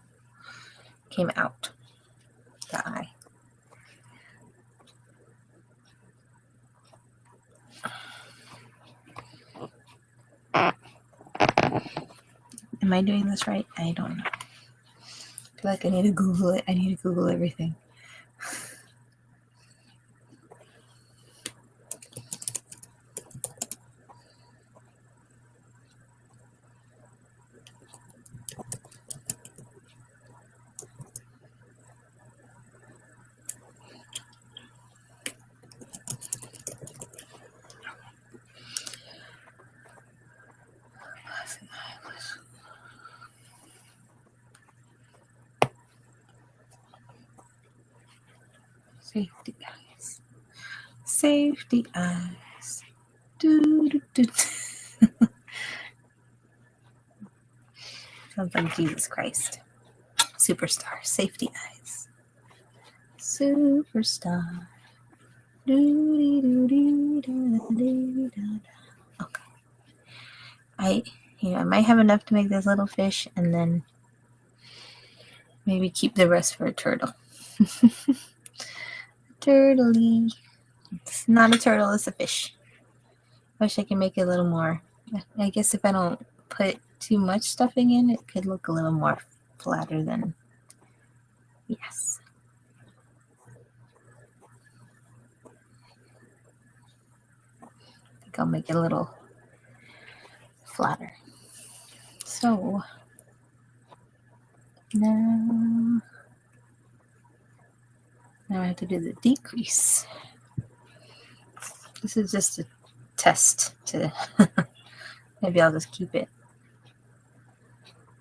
came out the eye. Am I doing this right? I don't know. I feel like I need to Google it. I need to Google everything. Safety eyes. Safety eyes. Do, do, do. Sounds like Jesus Christ. Superstar. Safety eyes. Superstar. Okay. I might have enough to make this little fish and then maybe keep the rest for a turtle. Turtley. It's not a turtle, it's a fish. Wish I could make it a little more. I guess if I don't put too much stuffing in, it could look a little more flatter than. Yes. I think I'll make it a little flatter. So now I have to do the decrease. This is just a test to maybe I'll just keep it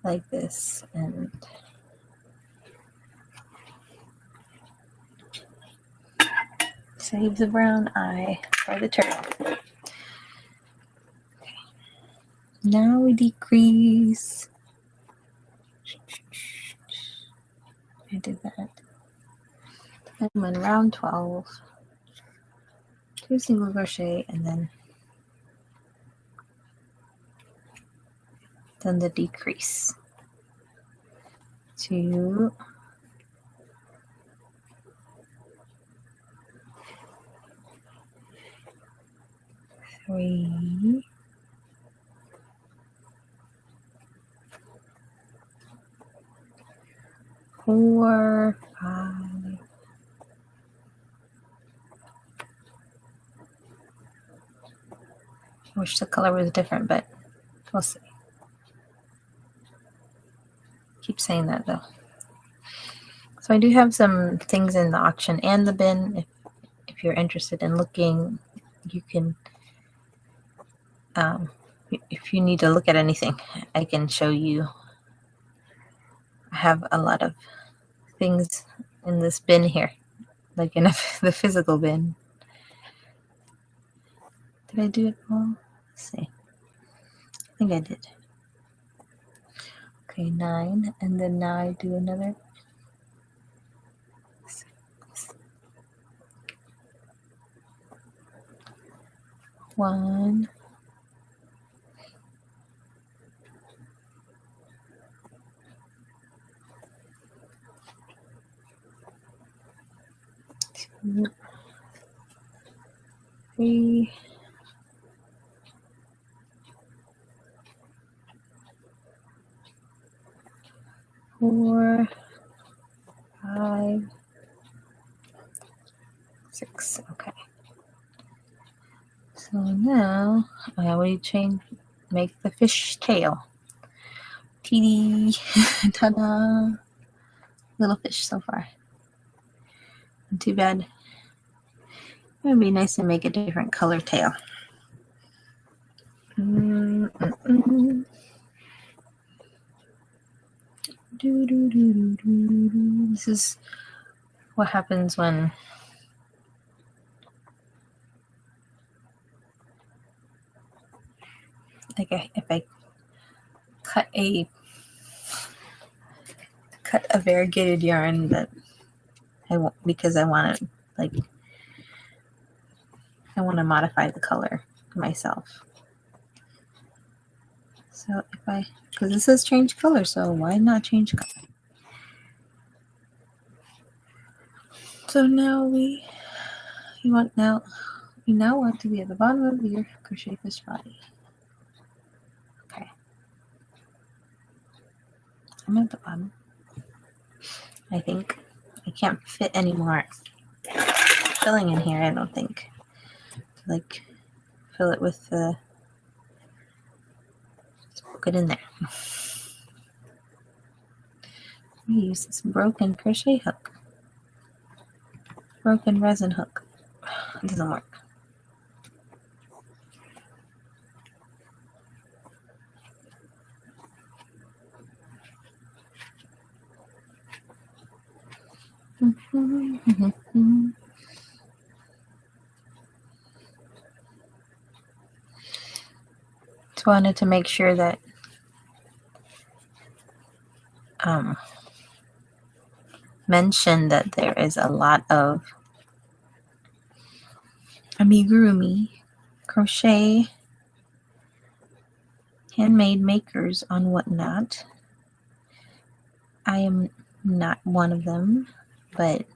like this and save the brown eye for the turtle. Okay. Now we decrease. I did that. I'm in round 12. 2 single crochet and then the decrease. 2, 3, 4, 5, 6. I wish the color was different, but we'll see. Keep saying that though. So I do have some things in the auction and the bin. If you're interested in looking, you can. If you need to look at anything, I can show you. I have a lot of things in this bin here, like in the physical bin. Did I do it all? Let's see. I think I did. Okay, 9, and then now I do another 6. 1, 2, 3, 4, 5, 6. Okay. So now we make the fish tail. TD. Ta-da. Little fish so far. Not too bad. It would be nice to make a different color tail. This is what happens when if I cut a variegated yarn that I want because I want to I want to modify the color myself. So because this says change color, so why not change color? So now we now want to be at the bottom of your crochet fish body. Okay. I'm at the bottom. I think I can't fit any more filling in here, I don't think. Fill it with the poke it in there. We use this broken crochet hook. Broken resin hook. It doesn't work. Just wanted to make sure that mention that there is a lot of amigurumi crochet handmade makers on Whatnot. I am not one of them, but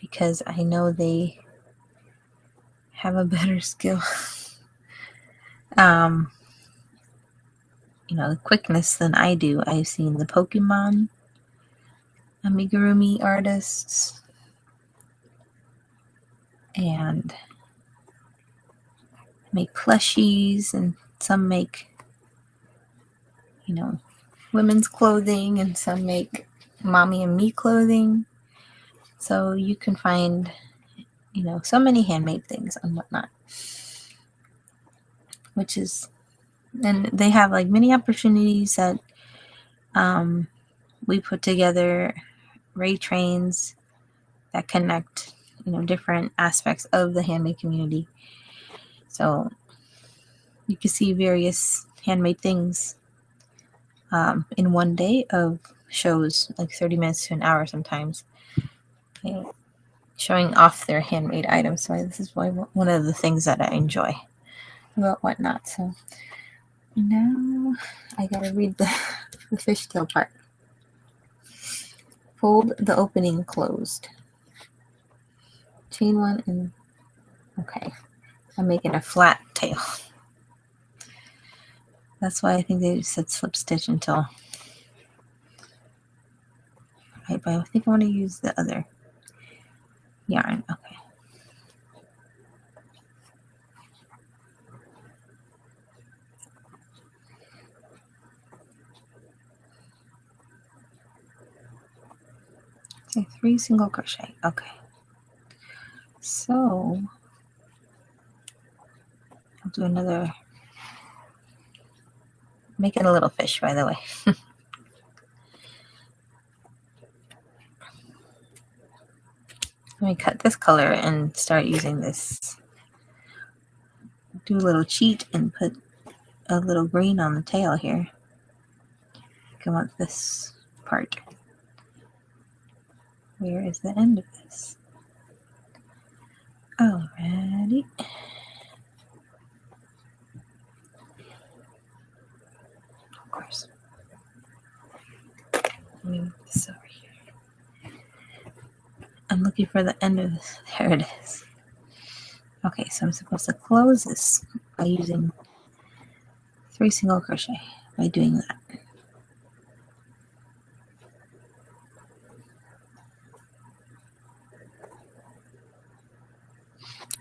because I know they have a better skill, quickness than I do. I've seen the Pokemon amigurumi artists and make plushies, and some make women's clothing, and some make mommy and me clothing. So you can find so many handmade things on Whatnot, and they have many opportunities that We put together ray trains that connect, different aspects of the handmade community. So you can see various handmade things in one day of shows, like 30 minutes to an hour sometimes, showing off their handmade items. So this is one of the things that I enjoy about Whatnot. So now I gotta read the fishtail part. Fold the opening closed. Chain one and okay. I'm making a flat tail. That's why I think they said slip stitch until. Right, but I think I want to use the other yarn. Okay. So 3 single crochet. Okay. So I'll do another. Making a little fish, by the way. Let me cut this color and start using this. Do a little cheat and put a little green on the tail here. I want this part. Where is the end of this? Alrighty. Of course. Let me move this over here. I'm looking for the end of this. There it is. Okay, so I'm supposed to close this by using 3 single crochet by doing that.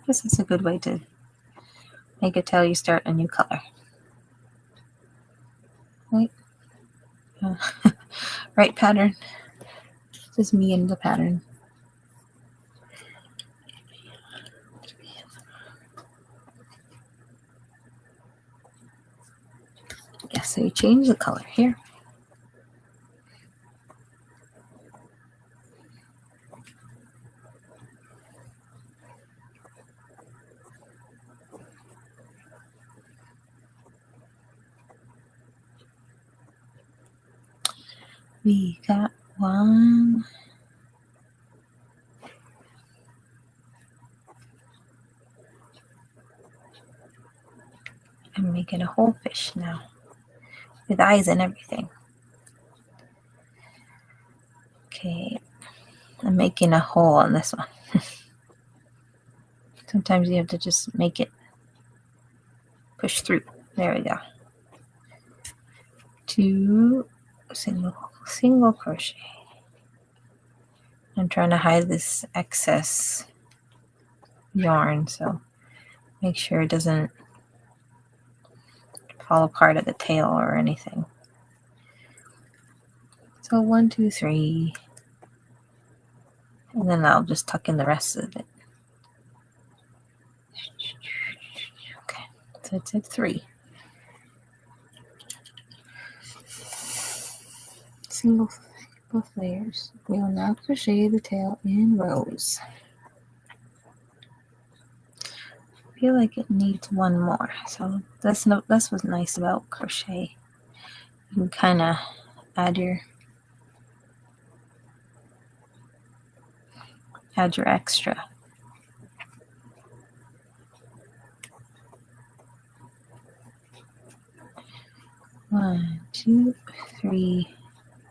This is a good way to make it tell you start a new color. Right? Right pattern. Just me and the pattern. Yeah, so you change the color here. We got one. I'm making a whole fish now with eyes and everything. Okay, I'm making a hole on this one. Sometimes you have to just make it push through. There we go. 2 single crochet. I'm trying to hide this excess yarn, so make sure it doesn't fall apart at the tail or anything. So 1, 2, 3, and then I'll just tuck in the rest of it. Okay, so it's at 3. Single both layers. We will now crochet the tail in rows. I feel like it needs one more, so that's what's nice about crochet. You can kind of add your extra. One, 2, 3.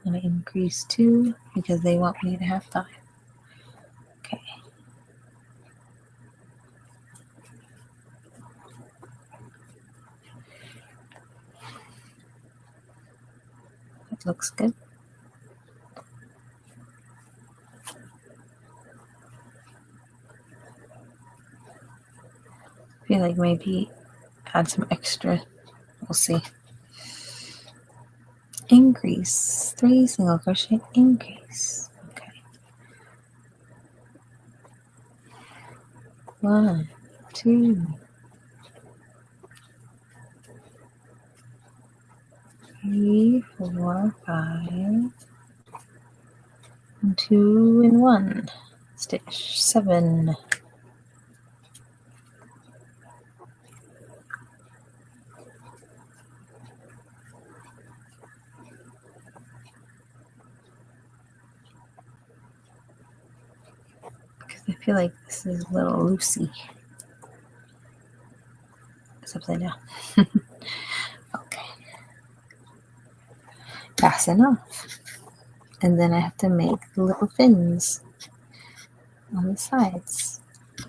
I'm going to increase 2 because they want me to have 5. Okay. That looks good. I feel like maybe add some extra. We'll see. Increase 3 single crochet, increase. Okay. 1, 2, 3, 4, 5, and 2 and 1 stitch. 7. Because I feel like this is a little loosey. It's upside down. Okay. Fasten off. And then I have to make the little fins on the sides.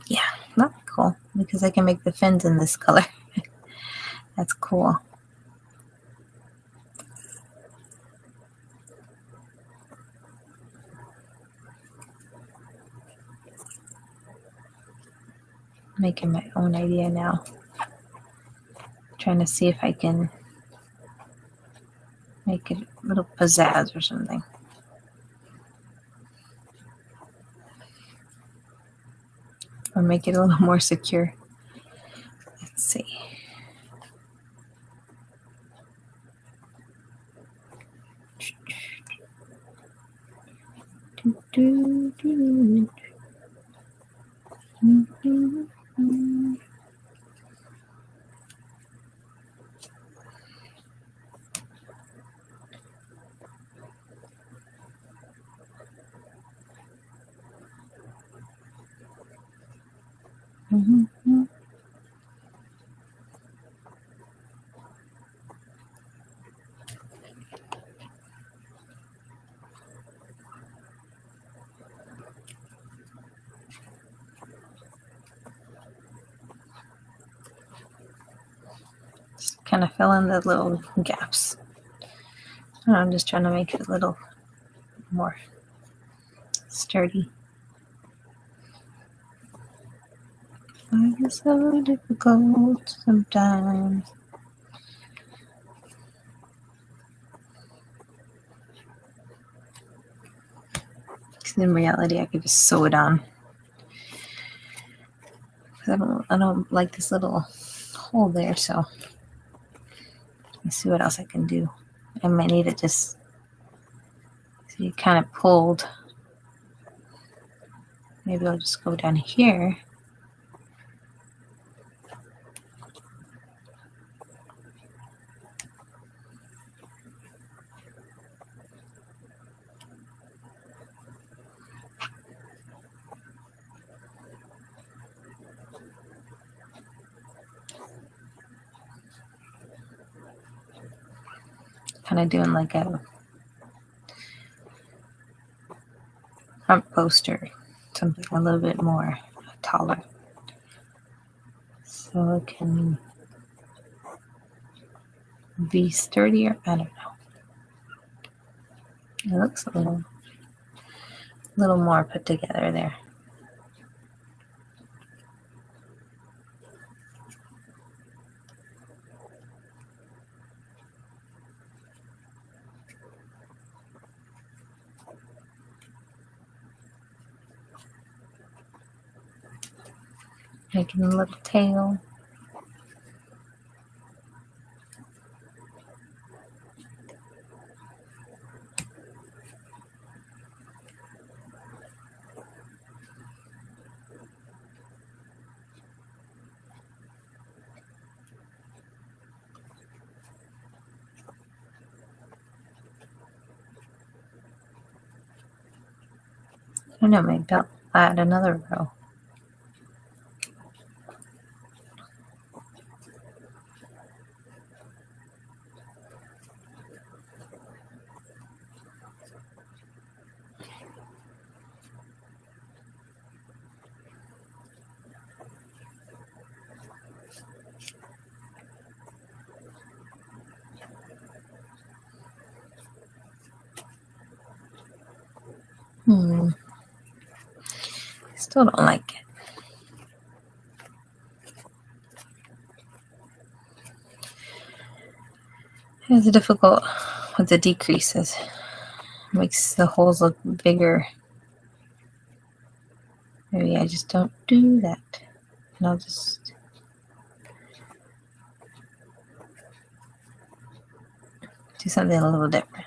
Yeah, that's cool because I can make the fins in this color. That's cool. Making my own idea now. Trying to see if I can make it a little pizzazz or something. Or make it a little more secure. Let's see. Just kind of fill in the little gaps. I'm just trying to make it a little more sturdy. Life is so difficult sometimes. Because in reality, I could just sew it on. I don't like this little hole there, so let's see what else I can do. I might need it just so you kind of pulled. Maybe I'll just go down here. Kind of doing like a front poster, something a little bit more taller, so it can be sturdier. I don't know. It looks a little more put together there. Making a little tail. I don't know, maybe I'll add another row. Still don't like it. It's difficult with the decreases. Makes the holes look bigger. Maybe I just don't do that. And I'll just do something a little different.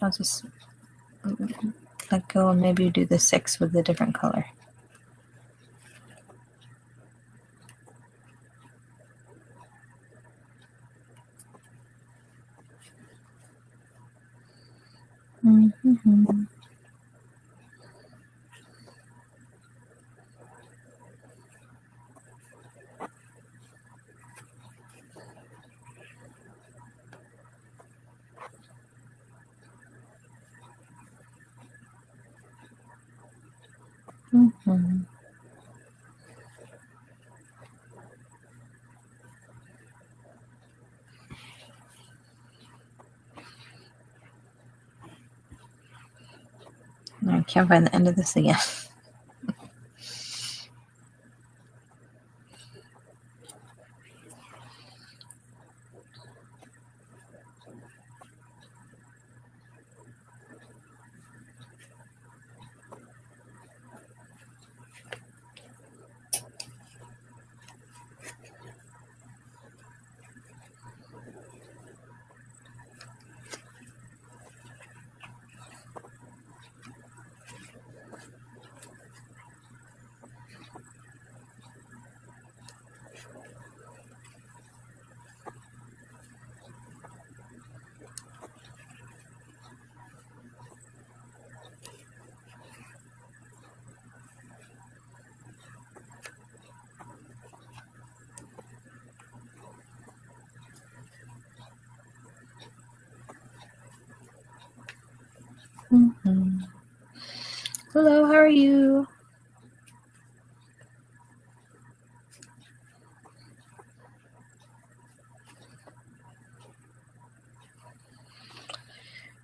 I'll just let go and maybe do the 6 with a different color. Mm-hmm. Mm-hmm. I can't find the end of this again. Mm-hmm. Hello, how are you?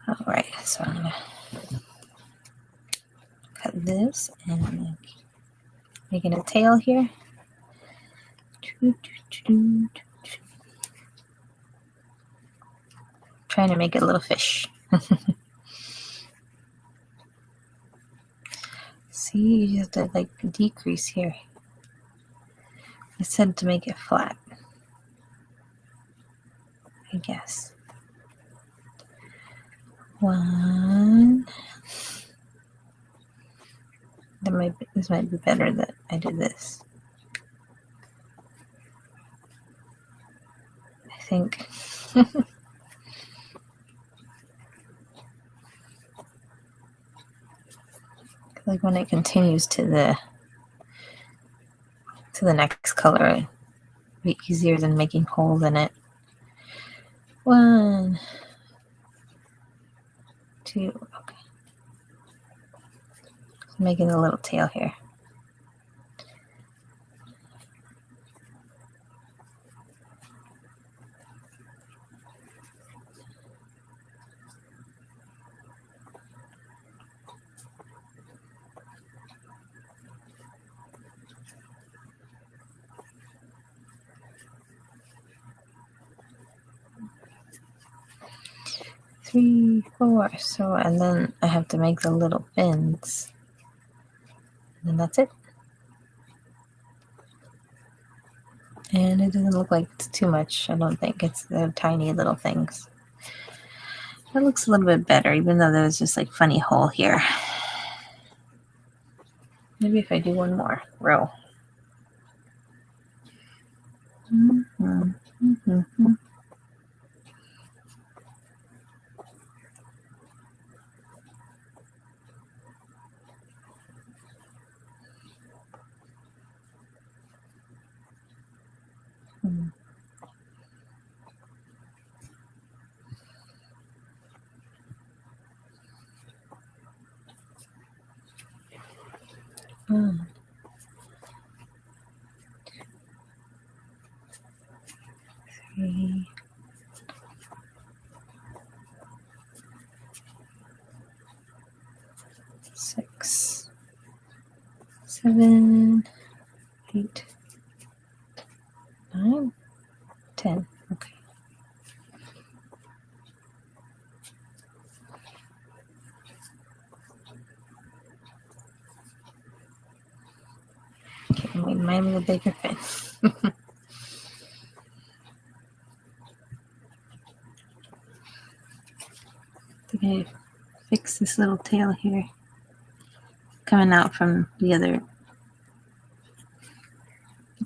All right, so I'm gonna cut this and making a tail here. Trying to make it a little fish. See, you just have to like decrease here. I said to make it flat, I guess. 1. This might be better that I do this. I think. Like when it continues to the next color, it'd be easier than making holes in it. 1, 2, okay. Making a little tail here. Three, 4. So, and then I have to make the little fins. And that's it. And it doesn't look like it's too much. I don't think it's the tiny little things. That looks a little bit better, even though there's just like funny hole here. Maybe if I do one more row. Mm-hmm. Mm-hmm. Mm. 3, 6, 7, 8, 9, 10. Okay. We might need a bigger fin. I think I fix this little tail here coming out from the other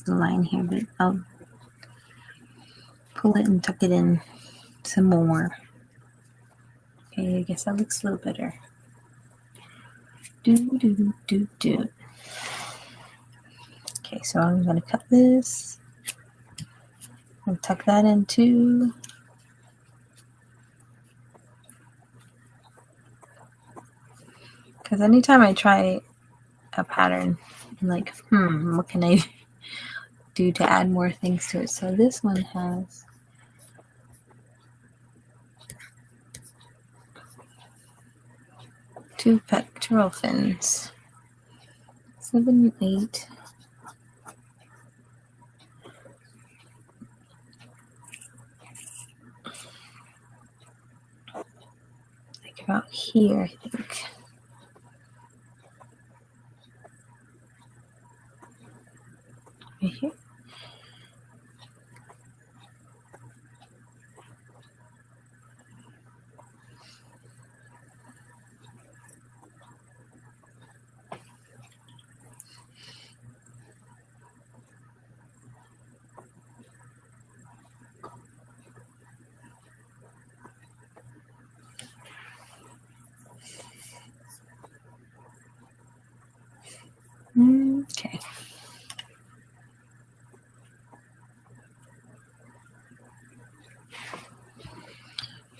line here, but I'll pull it and tuck it in some more. Okay, I guess that looks a little better. Do. Okay, so I'm going to cut this and tuck that in too. Because anytime I try a pattern, I'm like, what can I do to add more things to it? So this one has 2 pectoral fins, 7, 8. Like about here, I think. Right here. Okay.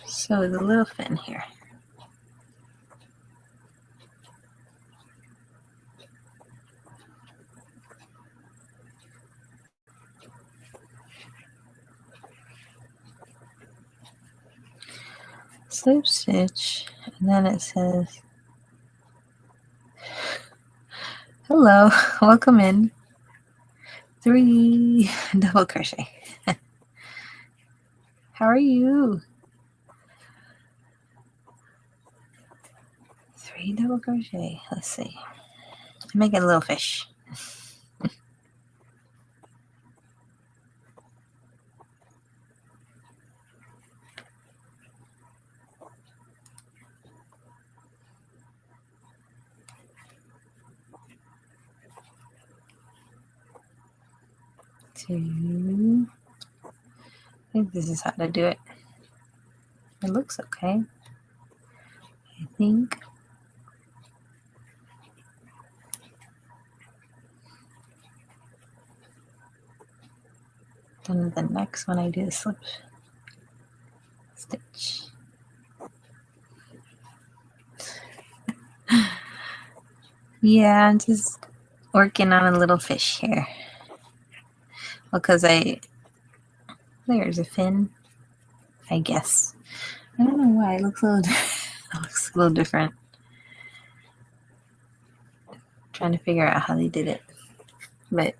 So the little fin here. Slip stitch, and then it says, hello, welcome in. 3 double crochet. How are you? 3 double crochet. Let's see. Make it a little fish. Two. I think this is how to do it. It looks okay. I think. Then the next one I do the slip stitch. Yeah, I'm just working on a little fish here. Well, because there's a fin, I guess. I don't know why it looks a little it looks a little different. Trying to figure out how they did it. But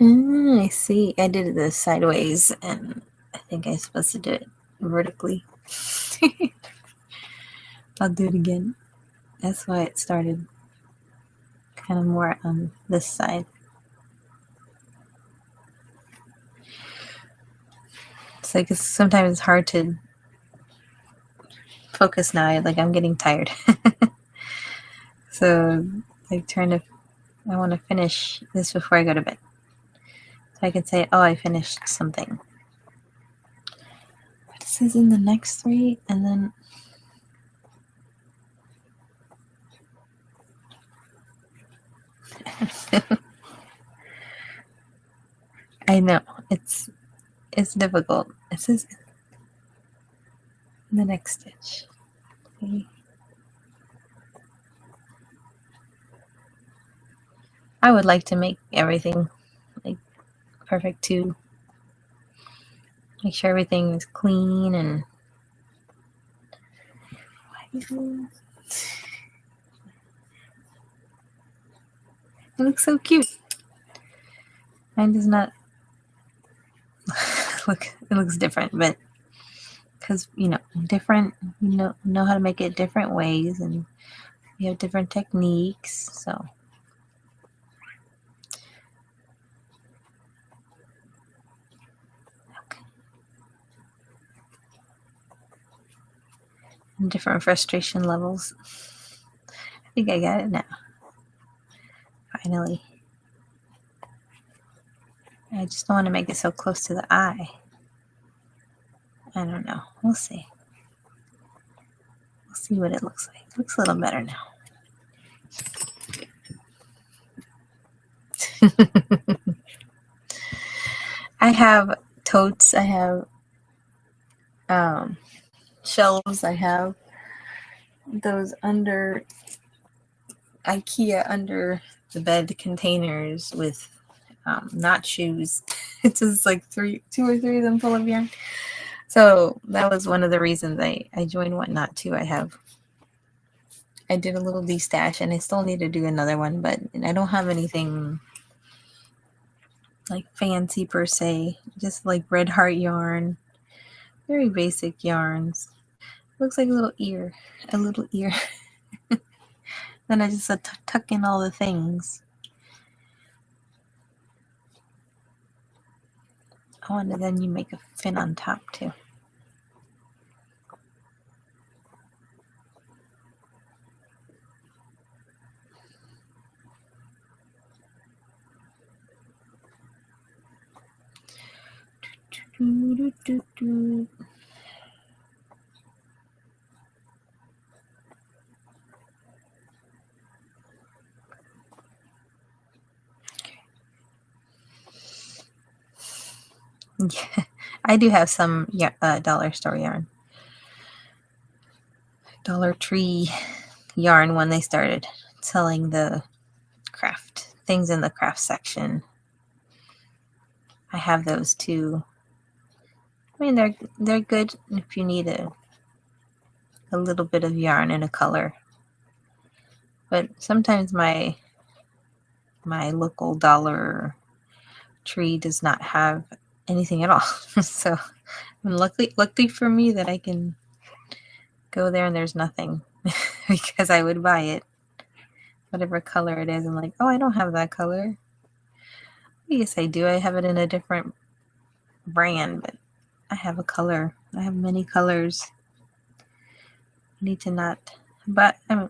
I see. I did it sideways, and I think I'm supposed to do it vertically. I'll do it again. That's why it started kind of more on this side. It's like sometimes it's hard to focus now. Like I'm getting tired. So I want to finish this before I go to bed. So I can say, oh, I finished something. But it says in the next 3, and then I know it's difficult. It says in the next stitch. Okay. I would like to make everything like perfect too. Make sure everything is clean and it looks so cute. Mine does not look. It looks different, but because different. Know how to make it different ways, and we have different techniques. So different frustration levels. I think I got it now. Finally. I just don't want to make it so close to the eye. I don't know. We'll see. We'll see what it looks like. It looks a little better now. I have totes. I have shelves. I have those under IKEA under the bed containers with knot shoes. It's just like 2 or 3 of them full of yarn. So that was one of the reasons I joined Whatnot too. I did a little destash and I still need to do another one, but I don't have anything like fancy per se, just like red heart yarn, very basic yarns. Looks like a little ear. Then I just tuck in all the things. Oh, and then you make a fin on top too. Yeah, I do have some dollar store yarn. Dollar Tree yarn when they started selling the craft things in the craft section. I have those too. I mean, they're good if you need a little bit of yarn and a color. But sometimes my local Dollar Tree does not have anything at all. So I'm lucky for me that I can go there and there's nothing because I would buy it. Whatever color it is. I'm like, oh, I don't have that color. Yes, I do. I have it in a different brand, but I have a color. I have many colors. I need to not, but I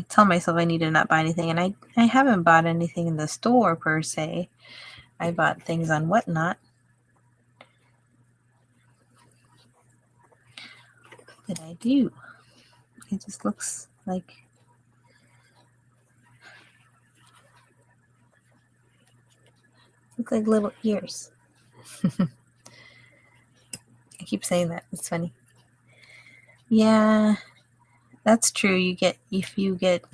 tell myself I need to not buy anything, and I haven't bought anything in the store per se. I bought things on Whatnot. What did I do? It just looks like little ears. I keep saying that. It's funny. Yeah, that's true. If you get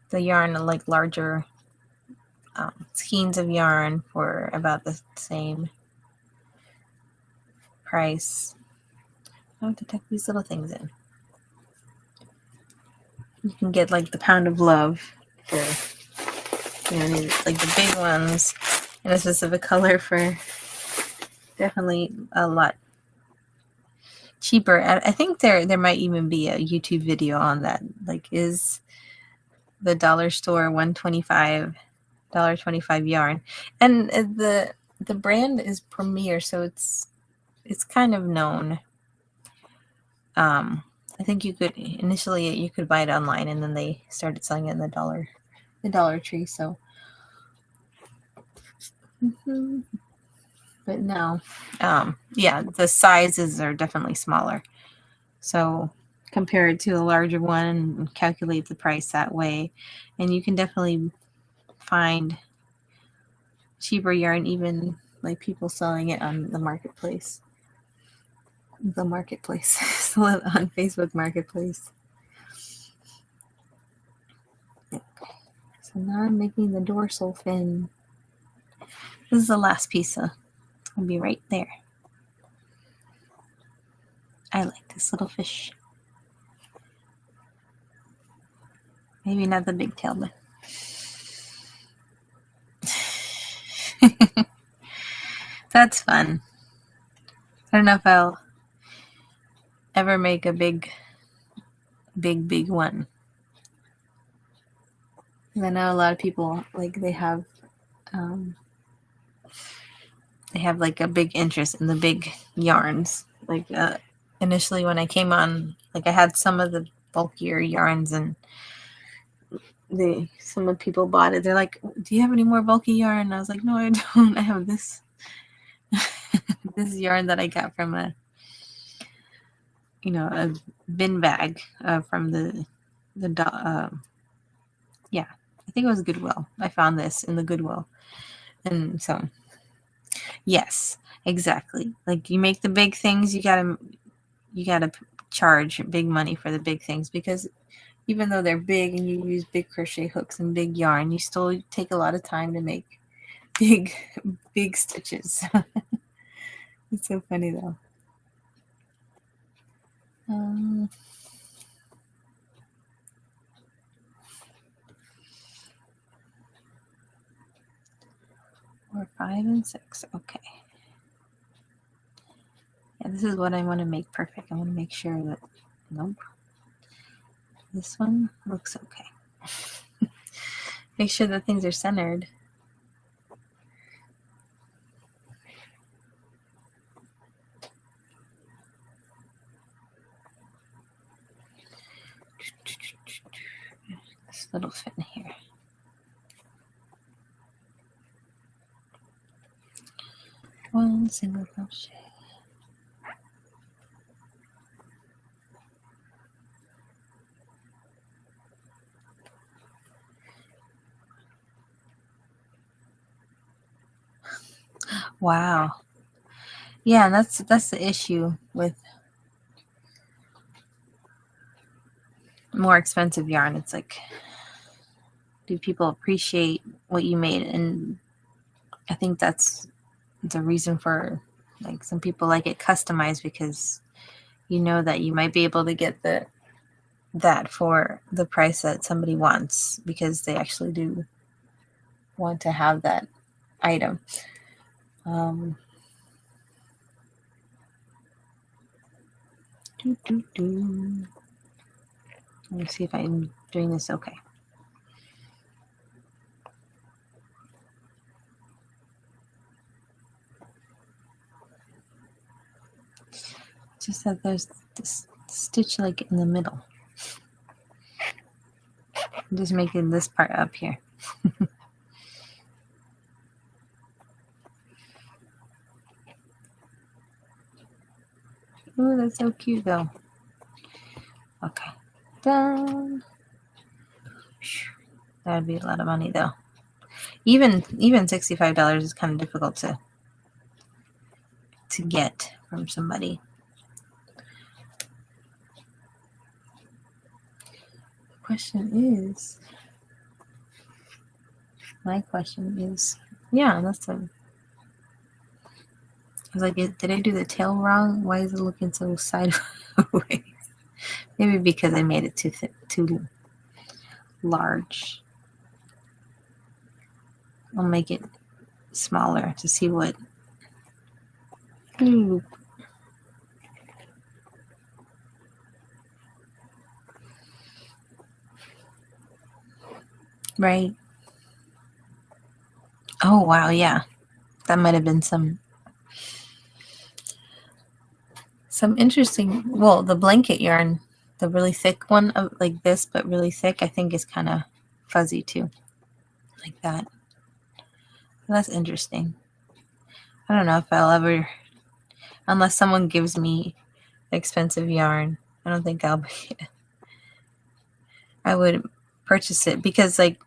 the yarn like larger skeins of yarn for about the same price. I have to tuck these little things in. You can get like the Pound of Love for like the big ones in a specific color for definitely a lot cheaper. I think there might even be a YouTube video on that. Like, is the dollar store $1.25 yarn, and the brand is Premier, so it's kind of known. I think you could buy it online, and then they started selling it in the Dollar Tree. So, but no, yeah, the sizes are definitely smaller. So compare it to a larger one and calculate the price that way, and you can definitely find cheaper yarn, even like people selling it on the marketplace. On Facebook Marketplace. Okay. So now I'm making the dorsal fin. This is the last piece, so I'll be right there. I like this little fish. Maybe not the big tail, but that's fun. I don't know if I'll ever make a big one. I know a lot of people they have like a big interest in the big yarns, like initially when I came on, like I had some of the bulkier yarns, and some of the people bought it. They're like, "Do you have any more bulky yarn?" And I was like, "No, I don't. I have this this yarn that I got from a bin bag from the yeah, I think it was Goodwill. I found this in the Goodwill, and so yes, exactly. Like you make the big things, you gotta charge big money for the big things, because even though they're big and you use big crochet hooks and big yarn, you still take a lot of time to make big big stitches. It's so funny though. 4, 5, and 6. Okay. Yeah, this is what I want to make perfect. I want to make sure that, nope, this one looks okay. Make sure that things are centered. This little fit in here. One single crochet. Wow. Yeah, and that's the issue with more expensive yarn. It's like, do people appreciate what you made? And I think that's the reason for, like, some people like it customized, because you know that you might be able to get that for the price that somebody wants, because they actually do want to have that item. Let me see if I'm doing this okay. Just that there's this stitch like in the middle. I'm just making this part up here. Oh, that's so cute though. Okay, done. That would be a lot of money though. Even $65 is kind of difficult to get from somebody. My question is, yeah, that's a. I was like, did I do the tail wrong? Why is it looking so sideways? Maybe because I made it too large. I'll make it smaller to see what. Ooh. Right. Oh wow, yeah. That might have been some interesting. Well, the blanket yarn, the really thick one, of like this but really thick, I think is kind of fuzzy too, like that. That's interesting. I don't know if I'll ever, unless someone gives me expensive yarn, I don't think I would purchase it, because like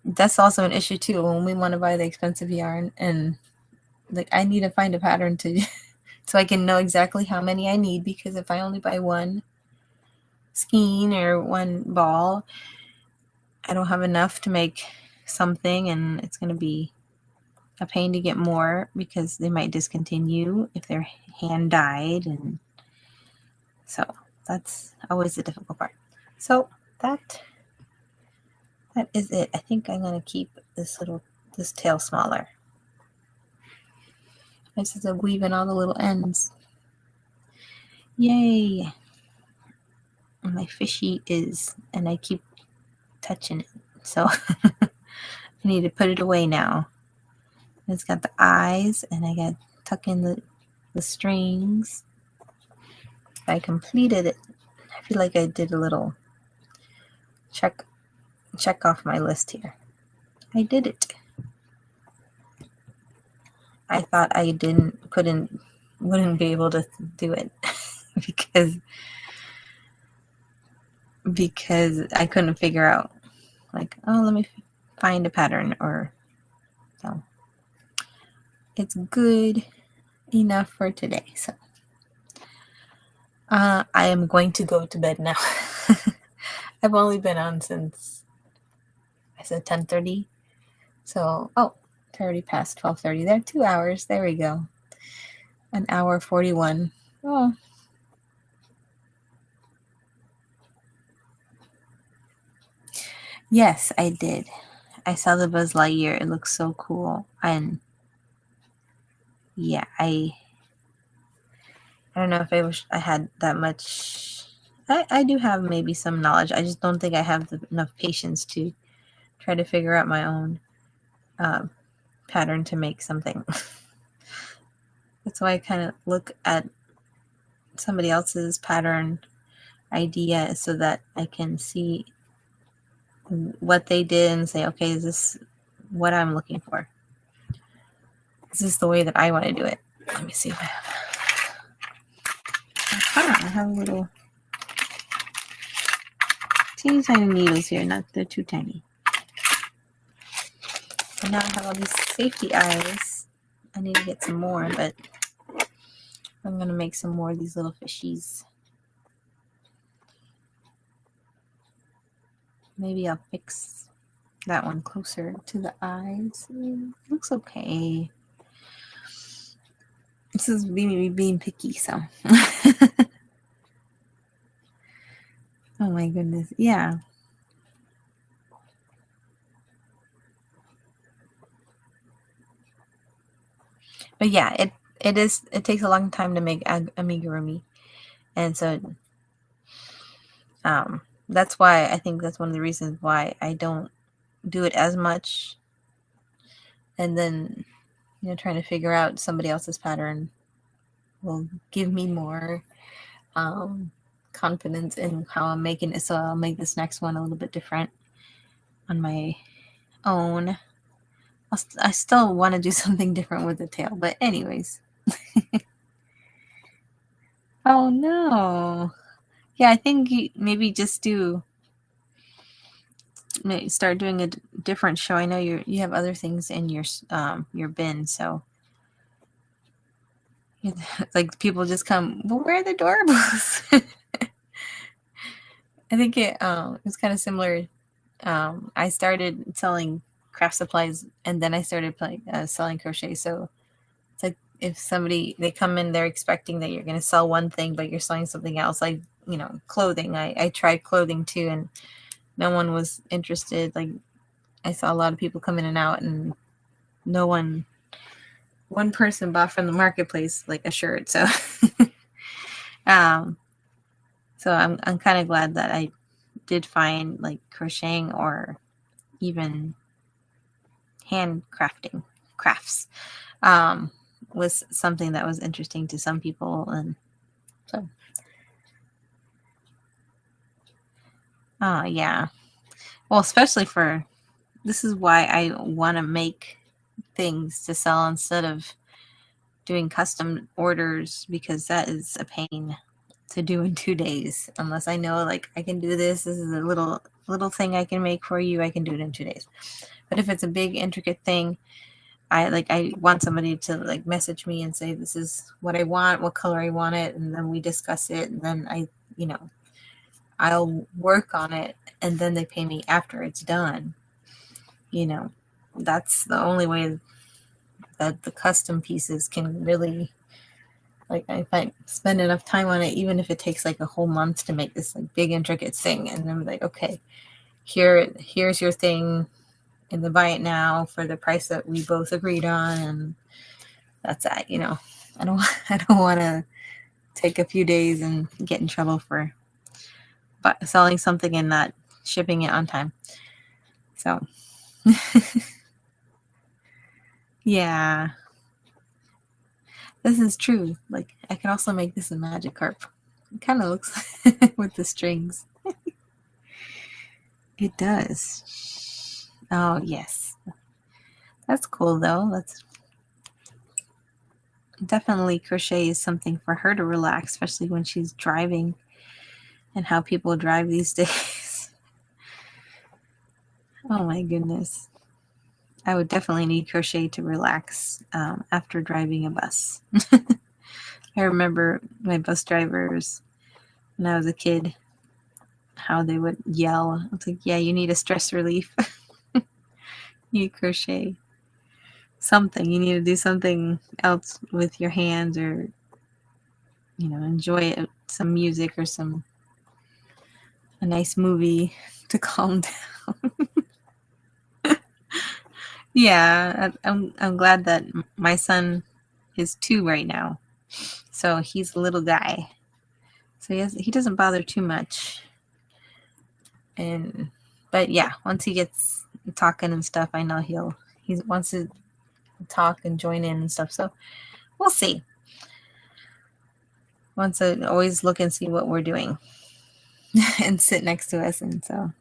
that's also an issue too when we want to buy the expensive yarn, and like I need to find a pattern to so I can know exactly how many I need, because if I only buy one skein or one ball, I don't have enough to make something, and it's going to be a pain to get more, because they might discontinue if they're hand dyed, and so that's always the difficult part. So that is it. I think I'm going to keep this tail smaller. I just have to weave in all the little ends. Yay! And my fishy is, and I keep touching it, so I need to put it away now. It's got the eyes, and I got tuck in the strings. I completed it. I feel like I did a little check off my list here. I did it. I thought I wouldn't be able to do it because I couldn't figure out, like, oh, let me find a pattern, or so. It's good enough for today. So I am going to go to bed now. I've only been on since, I said 10:30. So, it's already past 12:30. There, 2 hours. There we go. An hour 41. Oh. Yes, I did. I saw the Buzz Lightyear. It looks so cool. And yeah, I don't know if I wish I had that much. I do have maybe some knowledge. I just don't think I have enough patience to try to figure out my own pattern to make something. That's why I kind of look at somebody else's pattern idea so that I can see what they did and say, okay, is this what I'm looking for? Is this the way that I want to do it? Let me see if I have little teeny tiny needles here. They're too tiny. And now I have all these safety eyes. I need to get some more, but I'm going to make some more of these little fishies. Maybe I'll fix that one closer to the eyes. It looks okay. This is me being picky, so. Oh my goodness. Yeah. But yeah, it takes a long time to make amigurumi. And so that's why I think that's one of the reasons why I don't do it as much. And then, trying to figure out somebody else's pattern will give me more confidence in how I'm making it. So I'll make this next one a little bit different on my own. I still want to do something different with the tail, but anyways. Oh no. Yeah, I think maybe just start doing a different show. I know you have other things in your bin, so like people just come, well, where are the doorables? I think it was kind of similar. I started selling craft supplies, and then I started selling crochet. So it's like if they come in, they're expecting that you're going to sell one thing, but you're selling something else, like clothing. I tried clothing too, and no one was interested. Like I saw a lot of people come in and out, and one person bought from the marketplace like a shirt. So so I'm kind of glad that I did find like crocheting or even handcrafting crafts was something that was interesting to some people. And so yeah, well, especially this is why I want to make things to sell instead of doing custom orders, because that is a pain to do in 2 days. Unless I know, like, I can do this is a little thing I can make for you, I can do it in 2 days. But if it's a big intricate thing, I want somebody to like message me and say, this is what I want, what color I want it, and then we discuss it, and then I'll work on it, and then they pay me after it's done. That's the only way that the custom pieces can really, like, if I spend enough time on it, even if it takes like a whole month to make this like big intricate thing, and then like, okay, here's your thing, and then buy it now for the price that we both agreed on, and that's that. I don't want to take a few days and get in trouble for selling something and not shipping it on time. So yeah, this is true. Like, I can also make this in Magic Carp. It kind of looks with the strings. It does. Oh, yes. That's cool, though. That's definitely crochet is something for her to relax, especially when she's driving and how people drive these days. Oh, my goodness. I would definitely need crochet to relax after driving a bus. I remember my bus drivers when I was a kid, how they would yell. I was like, yeah, you need a stress relief. You need crochet. Something. You need to do something else with your hands or, enjoy it, some music or a nice movie to calm down. Yeah, I'm glad that my son is 2 right now. So he's a little guy. So he doesn't bother too much. But yeah, once he gets talking and stuff, I know he wants to talk and join in and stuff. So we'll see. Wants to always look and see what we're doing and sit next to us, and so.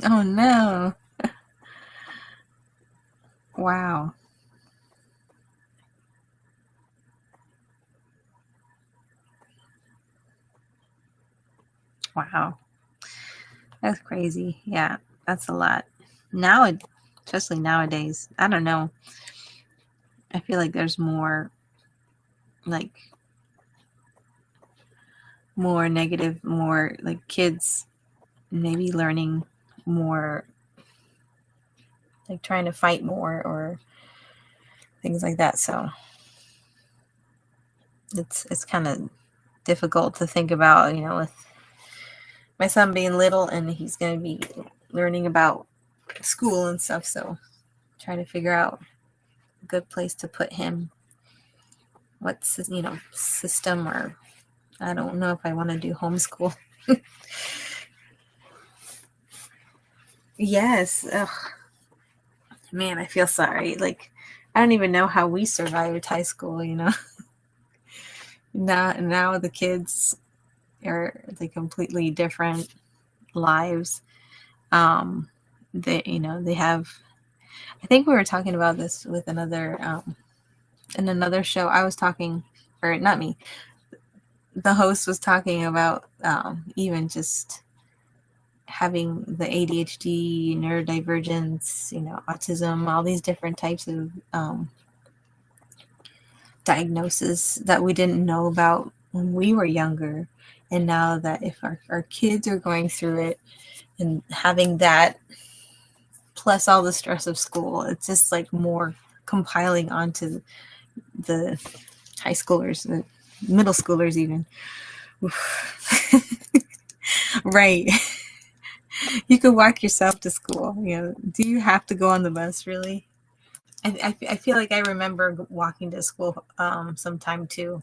Oh no. Wow. Wow. That's crazy. Yeah, that's a lot. Now, especially nowadays, I don't know. I feel like there's like, more negative, more like kids maybe learning more, like trying to fight more or things like that. So it's kind of difficult to think about, with my son being little and he's going to be learning about school and stuff. So trying to figure out a good place to put him. What's system, or I don't know if I want to do homeschool. Yes. Ugh. Man, I feel sorry. Like, I don't even know how we survived high school, Now the kids are the completely different lives. They have, I think we were talking about this with another in another show. I was talking, or not me, the host was talking about even just having the ADHD, neurodivergence, autism, all these different types of diagnosis that we didn't know about when we were younger. And now that if our kids are going through it and having that plus all the stress of school, it's just like more compiling onto the high schoolers, the middle schoolers even. Right. You could walk yourself to school. Do you have to go on the bus, really? I feel like I remember walking to school sometime too.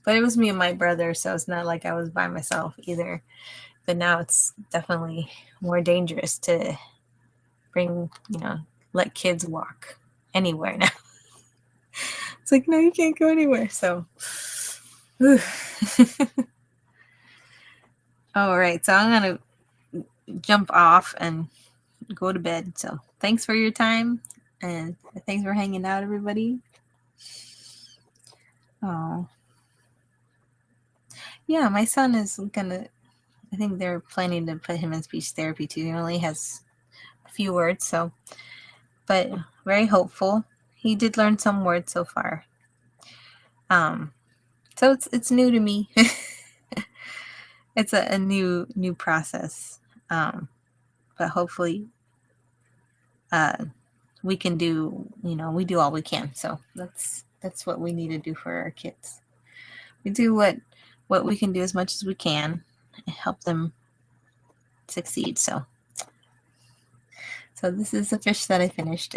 But it was me and my brother, so it's not like I was by myself either. But now it's definitely more dangerous to let kids walk anywhere now. It's like, no, you can't go anywhere. So, all right. So I'm going to jump off and go to bed. So thanks for your time, and thanks for hanging out, everybody. Oh, yeah, my son is gonna, I think they're planning to put him in speech therapy too. He only has a few words, but very hopeful. He did learn some words so far. So it's new to me. It's a new process. But hopefully we can do, we do all we can. So that's what we need to do for our kids. We do what we can do as much as we can and help them succeed. So this is the fish that I finished.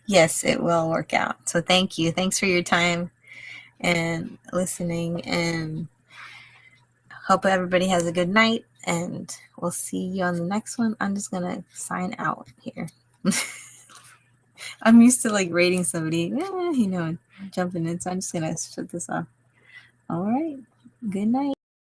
Yes, it will work out. So thank you. Thanks for your time and listening, and hope everybody has a good night, and we'll see you on the next one. I'm just going to sign out here. I'm used to like rating somebody, jumping in. So I'm just gonna shut this off. All right. Good night.